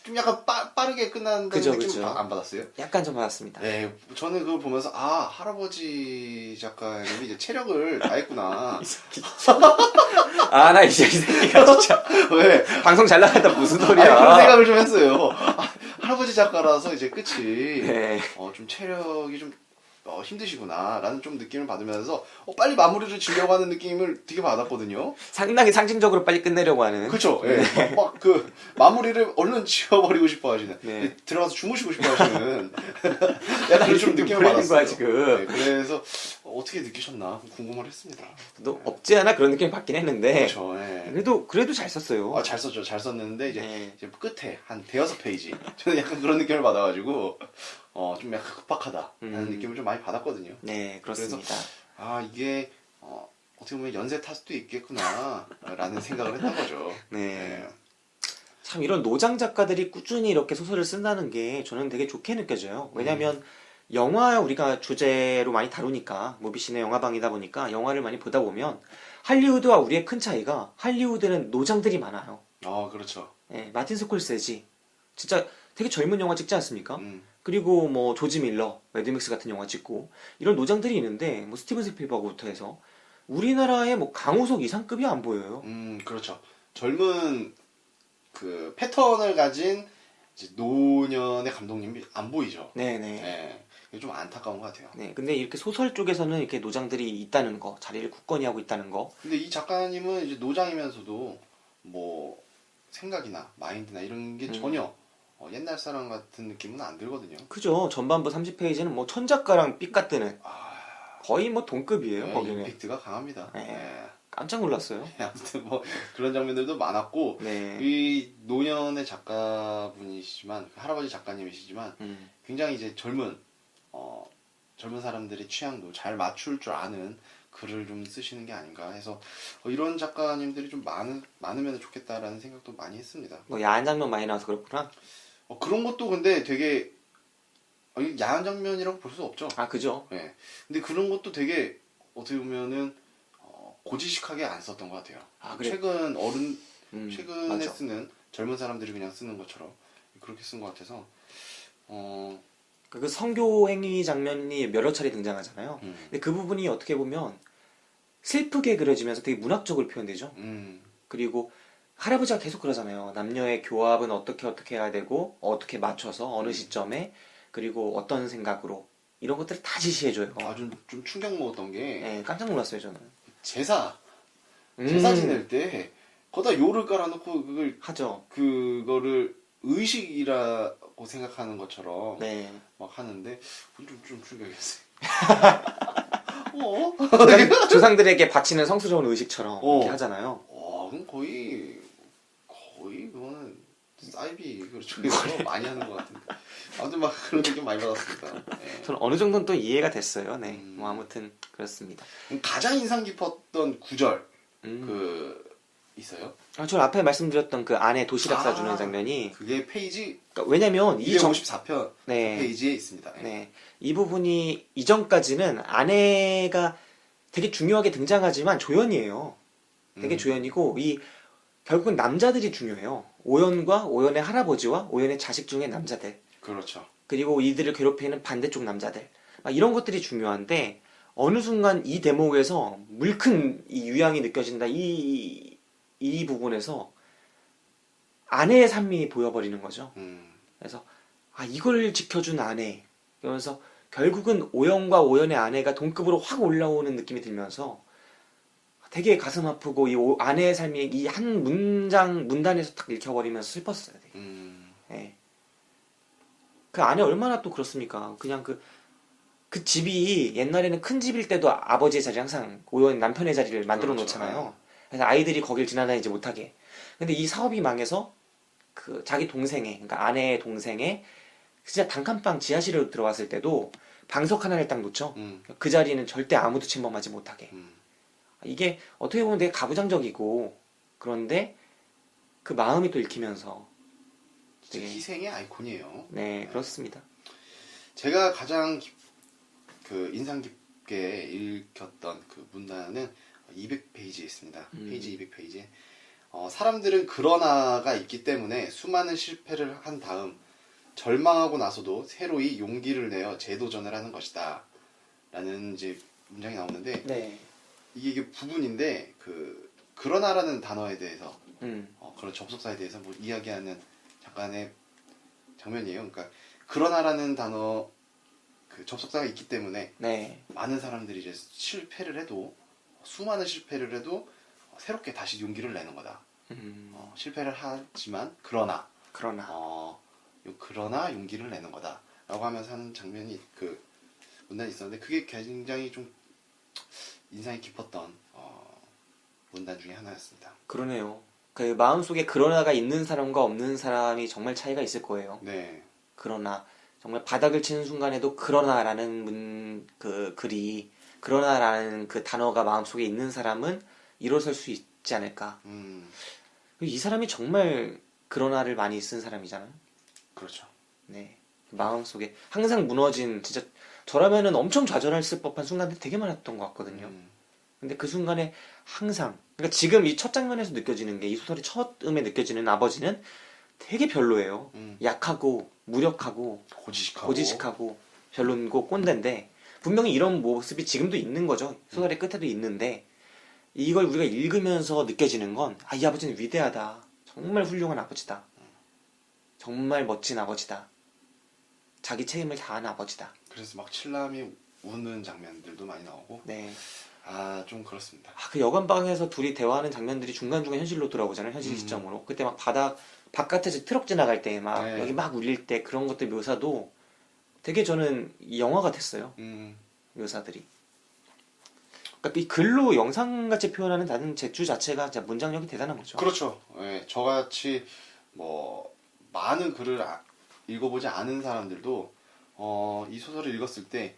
S2: 좀 약간 빠르게 끝난다는
S1: 그죠,
S2: 느낌
S1: 그죠.
S2: 안 받았어요?
S1: 약간 좀 받았습니다.
S2: 네, 저는 그걸 보면서 할아버지 작가님이 이제 체력을 다했구나.
S1: 아, 나 이제 이 새끼가 진짜
S2: 왜?
S1: 방송 잘 나갔다 무슨
S2: 아니,
S1: 소리야.
S2: 그런 생각을 좀 했어요. 할아버지 작가라서 이제 끝이
S1: 네.
S2: 좀 체력이 좀 힘드시구나라는 좀 느낌을 받으면서 빨리 마무리를 지려고 하는 느낌을 되게 받았거든요.
S1: 상당히 상징적으로 빨리 끝내려고 하는.
S2: 그렇죠. 예. 막 그 마무리를 얼른 지워버리고 싶어 하시는,
S1: 네.
S2: 들어가서 주무시고 싶어 하시는 약간 좀 느낌을
S1: 거야,
S2: 받았어요.
S1: 지금.
S2: 네, 그래서 어떻게 느끼셨나 궁금을 했습니다.
S1: 또 없지 않아 그런 느낌이 받긴 했는데.
S2: 그렇죠. 예.
S1: 그래도 잘 썼어요.
S2: 잘 썼죠. 잘 썼는데 이제,
S1: 네.
S2: 이제 끝에 한 대여섯 페이지 저는 약간 그런 느낌을 받아가지고 좀 약간 급박하다라는 느낌을 좀 많이 받았거든요.
S1: 네, 그렇습니다.
S2: 이게 어떻게 보면 연쇄 탓도 있겠구나라는 생각을 했던 거죠.
S1: 네. 참 이런 노장 작가들이 꾸준히 이렇게 소설을 쓴다는 게 저는 되게 좋게 느껴져요. 왜냐하면 영화 우리가 주제로 많이 다루니까 무비신의 영화방이다 보니까 영화를 많이 보다 보면 할리우드와 우리의 큰 차이가 할리우드는 노장들이 많아요.
S2: 그렇죠.
S1: 네, 마틴 스콜세지 진짜 되게 젊은 영화 찍지 않습니까? 그리고 뭐 조지 밀러, 매드맥스 같은 영화 찍고 이런 노장들이 있는데 뭐 스티븐 스필버그부터 해서 우리나라의 뭐 강우석 이상급이 안 보여요.
S2: 그렇죠. 젊은 그 패턴을 가진 이제 노년의 감독님이 안 보이죠.
S1: 네네.
S2: 네. 이게 좀 안타까운 것 같아요.
S1: 네, 근데 이렇게 소설 쪽에서는 이렇게 노장들이 있다는 거, 자리를 굳건히 하고 있다는 거.
S2: 근데 이 작가님은 이제 노장이면서도 뭐 생각이나 마인드나 이런 게 전혀 옛날 사람 같은 느낌은 안 들거든요.
S1: 그죠. 전반부 30페이지는 뭐 천작가랑 삐까뜨는 거의 뭐 동급이에요,
S2: 네,
S1: 거기는.
S2: 임팩트가 강합니다.
S1: 네.
S2: 네.
S1: 깜짝 놀랐어요.
S2: 아무튼 뭐 그런 장면들도 많았고
S1: 네.
S2: 이 노년의 작가분이시지만 할아버지 작가님이시지만 굉장히 이제 젊은 사람들의 취향도 잘 맞출 줄 아는 글을 좀 쓰시는 게 아닌가 해서 이런 작가님들이 좀 많으면 좋겠다라는 생각도 많이 했습니다.
S1: 뭐 야한 장면 많이 나와서 그렇구나.
S2: 그런 것도 근데 되게 야한 장면이라고 볼 수 없죠.
S1: 아, 그죠.
S2: 네. 근데 그런 것도 되게 어떻게 보면은 고지식하게 안 썼던 것 같아요.
S1: 아, 그래?
S2: 최근에
S1: 맞아.
S2: 쓰는 젊은 사람들이 그냥 쓰는 것처럼 그렇게 쓴 것 같아서
S1: 그 성교 행위 장면이 여러 차례 등장하잖아요.
S2: 음.
S1: 근데 그 부분이 어떻게 보면 슬프게 그려지면서 되게 문학적으로 표현되죠. 그리고 할아버지가 계속 그러잖아요. 남녀의 교합은 어떻게 해야 되고 어떻게 맞춰서 어느 시점에 그리고 어떤 생각으로 이런 것들을 다 지시해줘요.
S2: 좀 충격 먹었던 게
S1: 네, 깜짝 놀랐어요 저는.
S2: 제사 지낼 때 거기다 요를 깔아놓고 그거를 의식이라고 생각하는 것처럼
S1: 네.
S2: 막 하는데 좀 충격이었어요.
S1: 조상들에게 바치는 성스러운 의식처럼 이렇게 하잖아요.
S2: 그럼 거의 그거는 사이비 쪽에서 많이 하는 것 같은데. 아무튼 막 그런 느낌 많이 받았습니다. 네.
S1: 저는 어느 정도는 또 이해가 됐어요. 네. 뭐 아무튼 그렇습니다.
S2: 가장 인상 깊었던 구절 있어요?
S1: 저 앞에 말씀드렸던 그 아내 도시락 싸주는 장면이
S2: 그게 페이지
S1: 그러니까 왜냐면
S2: 254편
S1: 네.
S2: 페이지에 있습니다. 네.
S1: 네. 이 부분이 이전까지는 아내가 되게 중요하게 등장하지만 조연이에요. 되게 조연이고 결국은 남자들이 중요해요. 오연과 오연의 할아버지와 오연의 자식 중에 남자들.
S2: 그렇죠.
S1: 그리고 이들을 괴롭히는 반대쪽 남자들. 막 이런 것들이 중요한데 어느 순간 이 대목에서 물큰 이 유양이 느껴진다. 이 부분에서 아내의 삶이 보여버리는 거죠. 그래서 이걸 지켜준 아내. 그러면서 결국은 오연과 오연의 아내가 동급으로 확 올라오는 느낌이 들면서 되게 가슴 아프고 이 아내의 삶이 이 한 문단에서 딱 읽혀버리면서 슬펐어요. 되게. 네. 그 아내 얼마나 또 그렇습니까? 그냥 그 집이 옛날에는 큰 집일 때도 아버지의 자리 항상 오연 남편의 자리를 만들어 놓잖아요. 그래서 아이들이 거길 지나다니지 못하게. 근데 이 사업이 망해서 그 자기 동생의, 그러니까 아내의 동생의 진짜 단칸방 지하실로 들어갔을 때도 방석 하나를 딱 놓죠. 그 자리는 절대 아무도 침범하지 못하게. 이게 어떻게 보면 되게 가부장적이고 그런데 그 마음이 또 읽히면서
S2: 되게 희생의 아이콘이에요.
S1: 네, 그렇습니다.
S2: 제가 가장 인상 깊게 읽혔던 그 문단은 200페이지에 있습니다. 페이지 200페이지에 사람들은 그러나가 있기 때문에 수많은 실패를 한 다음 절망하고 나서도 새로이 용기를 내어 재도전을 하는 것이다 라는 이제 문장이 나오는데
S1: 네.
S2: 이게 부분인데 그러나라는 단어에 대해서 그런 접속사에 대해서 뭐 이야기하는 잠깐의 장면이에요. 그러니까 그러나라는 단어 그 접속사가 있기 때문에
S1: 네.
S2: 많은 사람들이 이제 수많은 실패를 해도 새롭게 다시 용기를 내는 거다. 실패를 하지만 그러나 용기를 내는 거다. 라고 하면서 하는 장면이 그 문단이 있었는데 그게 굉장히 좀 인상이 깊었던 문단 중에 하나였습니다.
S1: 그러네요. 그 마음속에 그러나가 있는 사람과 없는 사람이 정말 차이가 있을 거예요.
S2: 네.
S1: 그러나 정말 바닥을 치는 순간에도 그러나라는 글이 그러나라는 그 단어가 마음속에 있는 사람은 일어설 수 있지 않을까. 이 사람이 정말 그러나를 많이 쓴 사람이잖아요.
S2: 그렇죠.
S1: 네. 마음속에 항상 무너진 진짜 저라면은 엄청 좌절했을 법한 순간들이 되게 많았던 것 같거든요. 근데 그 순간에 항상 그러니까 지금 이 첫 장면에서 느껴지는 게 이 소설의 첫 음에 느껴지는 아버지는 되게 별로예요. 약하고 무력하고 고지식하고 별론고 꼰대인데 분명히 이런 모습이 지금도 있는 거죠. 소설의 끝에도 있는데 이걸 우리가 읽으면서 느껴지는 건 이 아버지는 위대하다. 정말 훌륭한 아버지다. 정말 멋진 아버지다. 자기 책임을 다한 아버지다.
S2: 그래서 막 칠남이 우는 장면들도 많이 나오고
S1: 네.
S2: 좀 그렇습니다.
S1: 그 여관방에서 둘이 대화하는 장면들이 중간중간 현실로 돌아오잖아요. 현실 시점으로. 그때 막 바깥에서 트럭 지나갈 때 막
S2: 네.
S1: 여기 막 울릴 때 그런 것들 묘사도 되게 저는 영화 같았어요. 묘사들이. 그러니까 이 글로 영상같이 표현하는 나는 제주 자체가 진짜 문장력이 대단한 거죠.
S2: 그렇죠. 예, 저같이 뭐 많은 글을 읽어보지 않은 사람들도 이 소설을 읽었을 때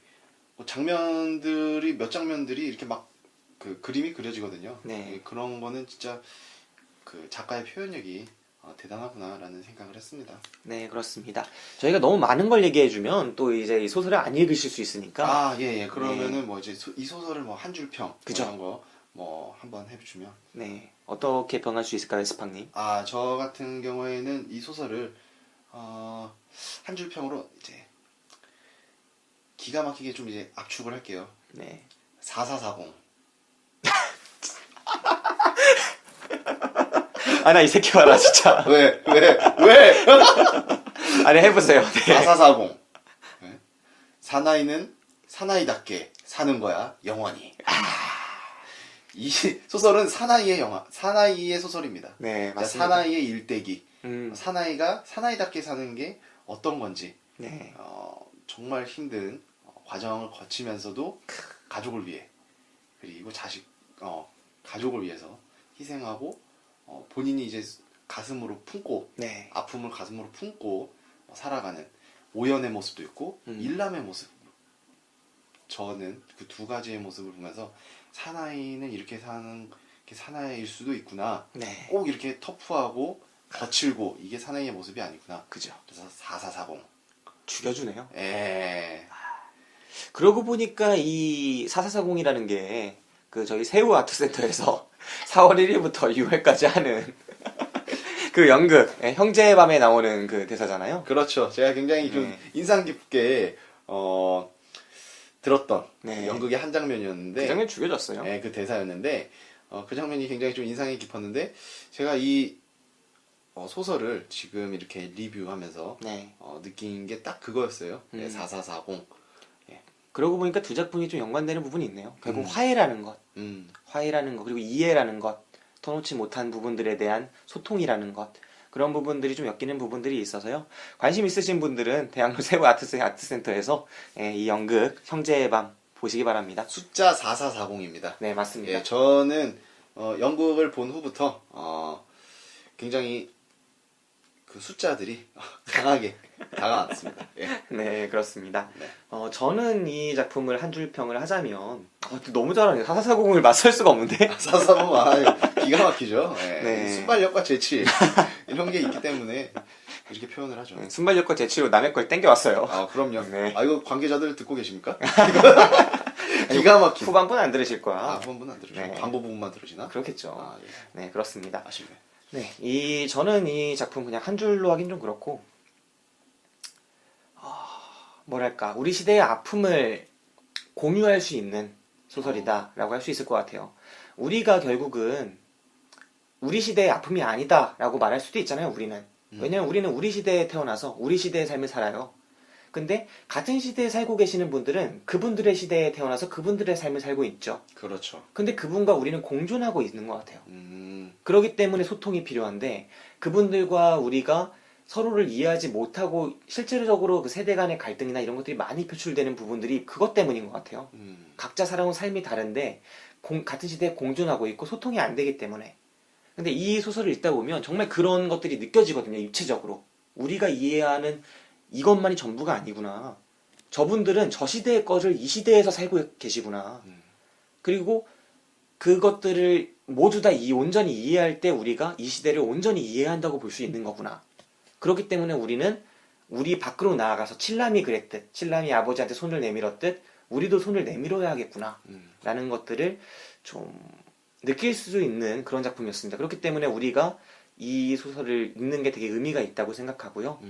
S2: 뭐 몇 장면들이 이렇게 막 그 그림이 그려지거든요.
S1: 네.
S2: 예, 그런 거는 진짜 그 작가의 표현력이 대단하구나라는 생각을 했습니다.
S1: 네, 그렇습니다. 저희가 너무 많은 걸 얘기해주면 또 이제 이 소설을 안 읽으실 수 있으니까.
S2: 예. 그러면은 뭐 이제 이 소설을 뭐 한 줄 평,
S1: 그죠.
S2: 이런 거 뭐 한번 해주면.
S1: 네. 어떻게 평할 수 있을까요, 스팡님?
S2: 저 같은 경우에는 이 소설을 한 줄 평으로 이제 기가 막히게 좀 이제 압축을 할게요.
S1: 네.
S2: 4440.
S1: 나 이 새끼 봐라, 진짜.
S2: 왜?
S1: 아니, 해보세요. 네.
S2: 4440. 네? 사나이는 사나이답게 사는 거야, 영원히. 이 소설은 사나이의 소설입니다.
S1: 네,
S2: 자,
S1: 맞습니다.
S2: 사나이의 일대기. 사나이가 사나이답게 사는 게 어떤 건지.
S1: 네.
S2: 정말 힘든 과정을 거치면서도 가족을 위해, 그리고 가족을 위해서 희생하고, 본인이 이제 가슴으로 품고,
S1: 네.
S2: 아픔을 가슴으로 품고 살아가는 오연의 모습도 있고, 일남의 모습. 저는 그 두 가지의 모습을 보면서 사나이는 이렇게 사는 게 사나이일 수도 있구나.
S1: 네.
S2: 꼭 이렇게 터프하고 거칠고 이게 사나이의 모습이 아니구나.
S1: 그죠.
S2: 그래서 4440.
S1: 죽여주네요.
S2: 예.
S1: 그러고 보니까 이 4440이라는 게 그 저희 새우 아트센터에서 4월 1일부터 6월까지 하는 그 연극 형제의 밤에 나오는 그 대사잖아요.
S2: 그렇죠. 제가 굉장히 좀
S1: 네.
S2: 인상 깊게 들었던
S1: 네.
S2: 연극의 한 장면이었는데
S1: 그 장면 죽여줬어요.
S2: 네, 그 대사였는데 그 장면이 굉장히 좀 인상이 깊었는데 제가 이 소설을 지금 이렇게 리뷰하면서
S1: 네.
S2: 느낀 게 딱 그거였어요. 네, 4440.
S1: 그러고 보니까 두 작품이 좀 연관되는 부분이 있네요. 결국 화해라는 것, 화해라는 것, 그리고 이해라는 것, 터놓지 못한 부분들에 대한 소통이라는 것, 그런 부분들이 좀 엮이는 부분들이 있어서요. 관심 있으신 분들은 대학로 세부 아트센터에서 이 연극 형제의 밤 보시기 바랍니다.
S2: 숫자 4440입니다.
S1: 네, 맞습니다.
S2: 예, 저는 연극을 본 후부터 굉장히 그 숫자들이 강하게 다가왔습니다. 예.
S1: 네, 그렇습니다.
S2: 네.
S1: 저는 이 작품을 한 줄 평을 하자면 너무 잘하네요. 4440을 맞설 수가 없는데.
S2: 4440 기가 막히죠. 예.
S1: 네.
S2: 순발력과 재치 이런 게 있기 때문에 이렇게 표현을 하죠.
S1: 순발력과 재치로 남의 걸 땡겨왔어요.
S2: 그럼요.
S1: 네.
S2: 이거 관계자들 듣고 계십니까? 기가 막힌.
S1: 후반부는 안 들으실 거야.
S2: 후반부는 안 들으죠.
S1: 네.
S2: 광고 부분만 들으시나?
S1: 그렇겠죠.
S2: 예.
S1: 네, 그렇습니다.
S2: 아쉽네.
S1: 네, 저는 이 작품 그냥 한 줄로 하긴 좀 그렇고, 뭐랄까, 우리 시대의 아픔을 공유할 수 있는 소설이다라고 할 수 있을 것 같아요. 우리가 결국은 우리 시대의 아픔이 아니다라고 말할 수도 있잖아요, 우리는. 왜냐면 우리는 우리 시대에 태어나서 우리 시대의 삶을 살아요. 근데 같은 시대에 살고 계시는 분들은 그분들의 시대에 태어나서 그분들의 삶을 살고 있죠.
S2: 그렇죠.
S1: 근데 그분과 우리는 공존하고 있는 것 같아요. 그렇기 때문에 소통이 필요한데 그분들과 우리가 서로를 이해하지 못하고 실질적으로 그 세대 간의 갈등이나 이런 것들이 많이 표출되는 부분들이 그것 때문인 것 같아요. 각자 살아온 삶이 다른데 같은 시대에 공존하고 있고 소통이 안 되기 때문에. 근데 이 소설을 읽다 보면 정말 그런 것들이 느껴지거든요. 입체적으로. 우리가 이해하는 이것만이 전부가 아니구나. 저분들은 저 시대의 거를 이 시대에서 살고 계시구나. 그리고 그것들을 모두 다 온전히 이해할 때 우리가 이 시대를 온전히 이해한다고 볼 수 있는 거구나. 그렇기 때문에 우리는 우리 밖으로 나아가서 칠남이 그랬듯, 칠남이 아버지한테 손을 내밀었듯 우리도 손을 내밀어야겠구나 라는 것들을 좀 느낄 수 있는 그런 작품이었습니다. 그렇기 때문에 우리가 이 소설을 읽는 게 되게 의미가 있다고 생각하고요.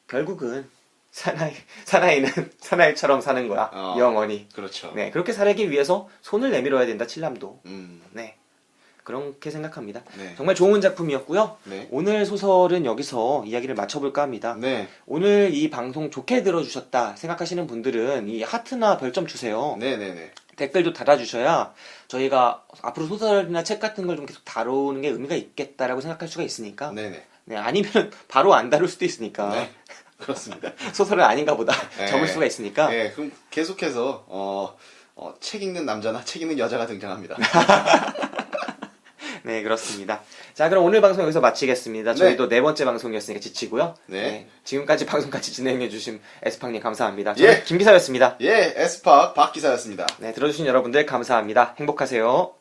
S1: 결국은 사나이는 사나이처럼 사는 거야. 영원히.
S2: 그렇죠.
S1: 네, 그렇게 살기 위해서 손을 내밀어야 된다, 칠남도. 네. 그렇게 생각합니다.
S2: 네.
S1: 정말 좋은 작품이었고요.
S2: 네.
S1: 오늘 소설은 여기서 이야기를 마쳐볼까 합니다.
S2: 네.
S1: 오늘 이 방송 좋게 들어주셨다 생각하시는 분들은 이 하트나 별점 주세요.
S2: 네네네.
S1: 댓글도 달아주셔야 저희가 앞으로 소설이나 책 같은 걸 좀 계속 다루는 게 의미가 있겠다라고 생각할 수가 있으니까.
S2: 네네.
S1: 네, 아니면 바로 안 다룰 수도 있으니까.
S2: 네. 그렇습니다.
S1: 소설은 아닌가 보다
S2: 네.
S1: 적을 수가 있으니까.
S2: 네, 그럼 계속해서 책 읽는 남자나 책 읽는 여자가 등장합니다.
S1: 네, 그렇습니다. 자, 그럼 오늘 방송 여기서 마치겠습니다. 저희도 네 번째 방송이었으니까 지치고요.
S2: 네.
S1: 지금까지 방송같이 진행해주신 에스팡님 감사합니다. 저는
S2: 예.
S1: 김기사였습니다.
S2: 예, 에스파 박 기사였습니다.
S1: 네, 들어주신 여러분들 감사합니다. 행복하세요.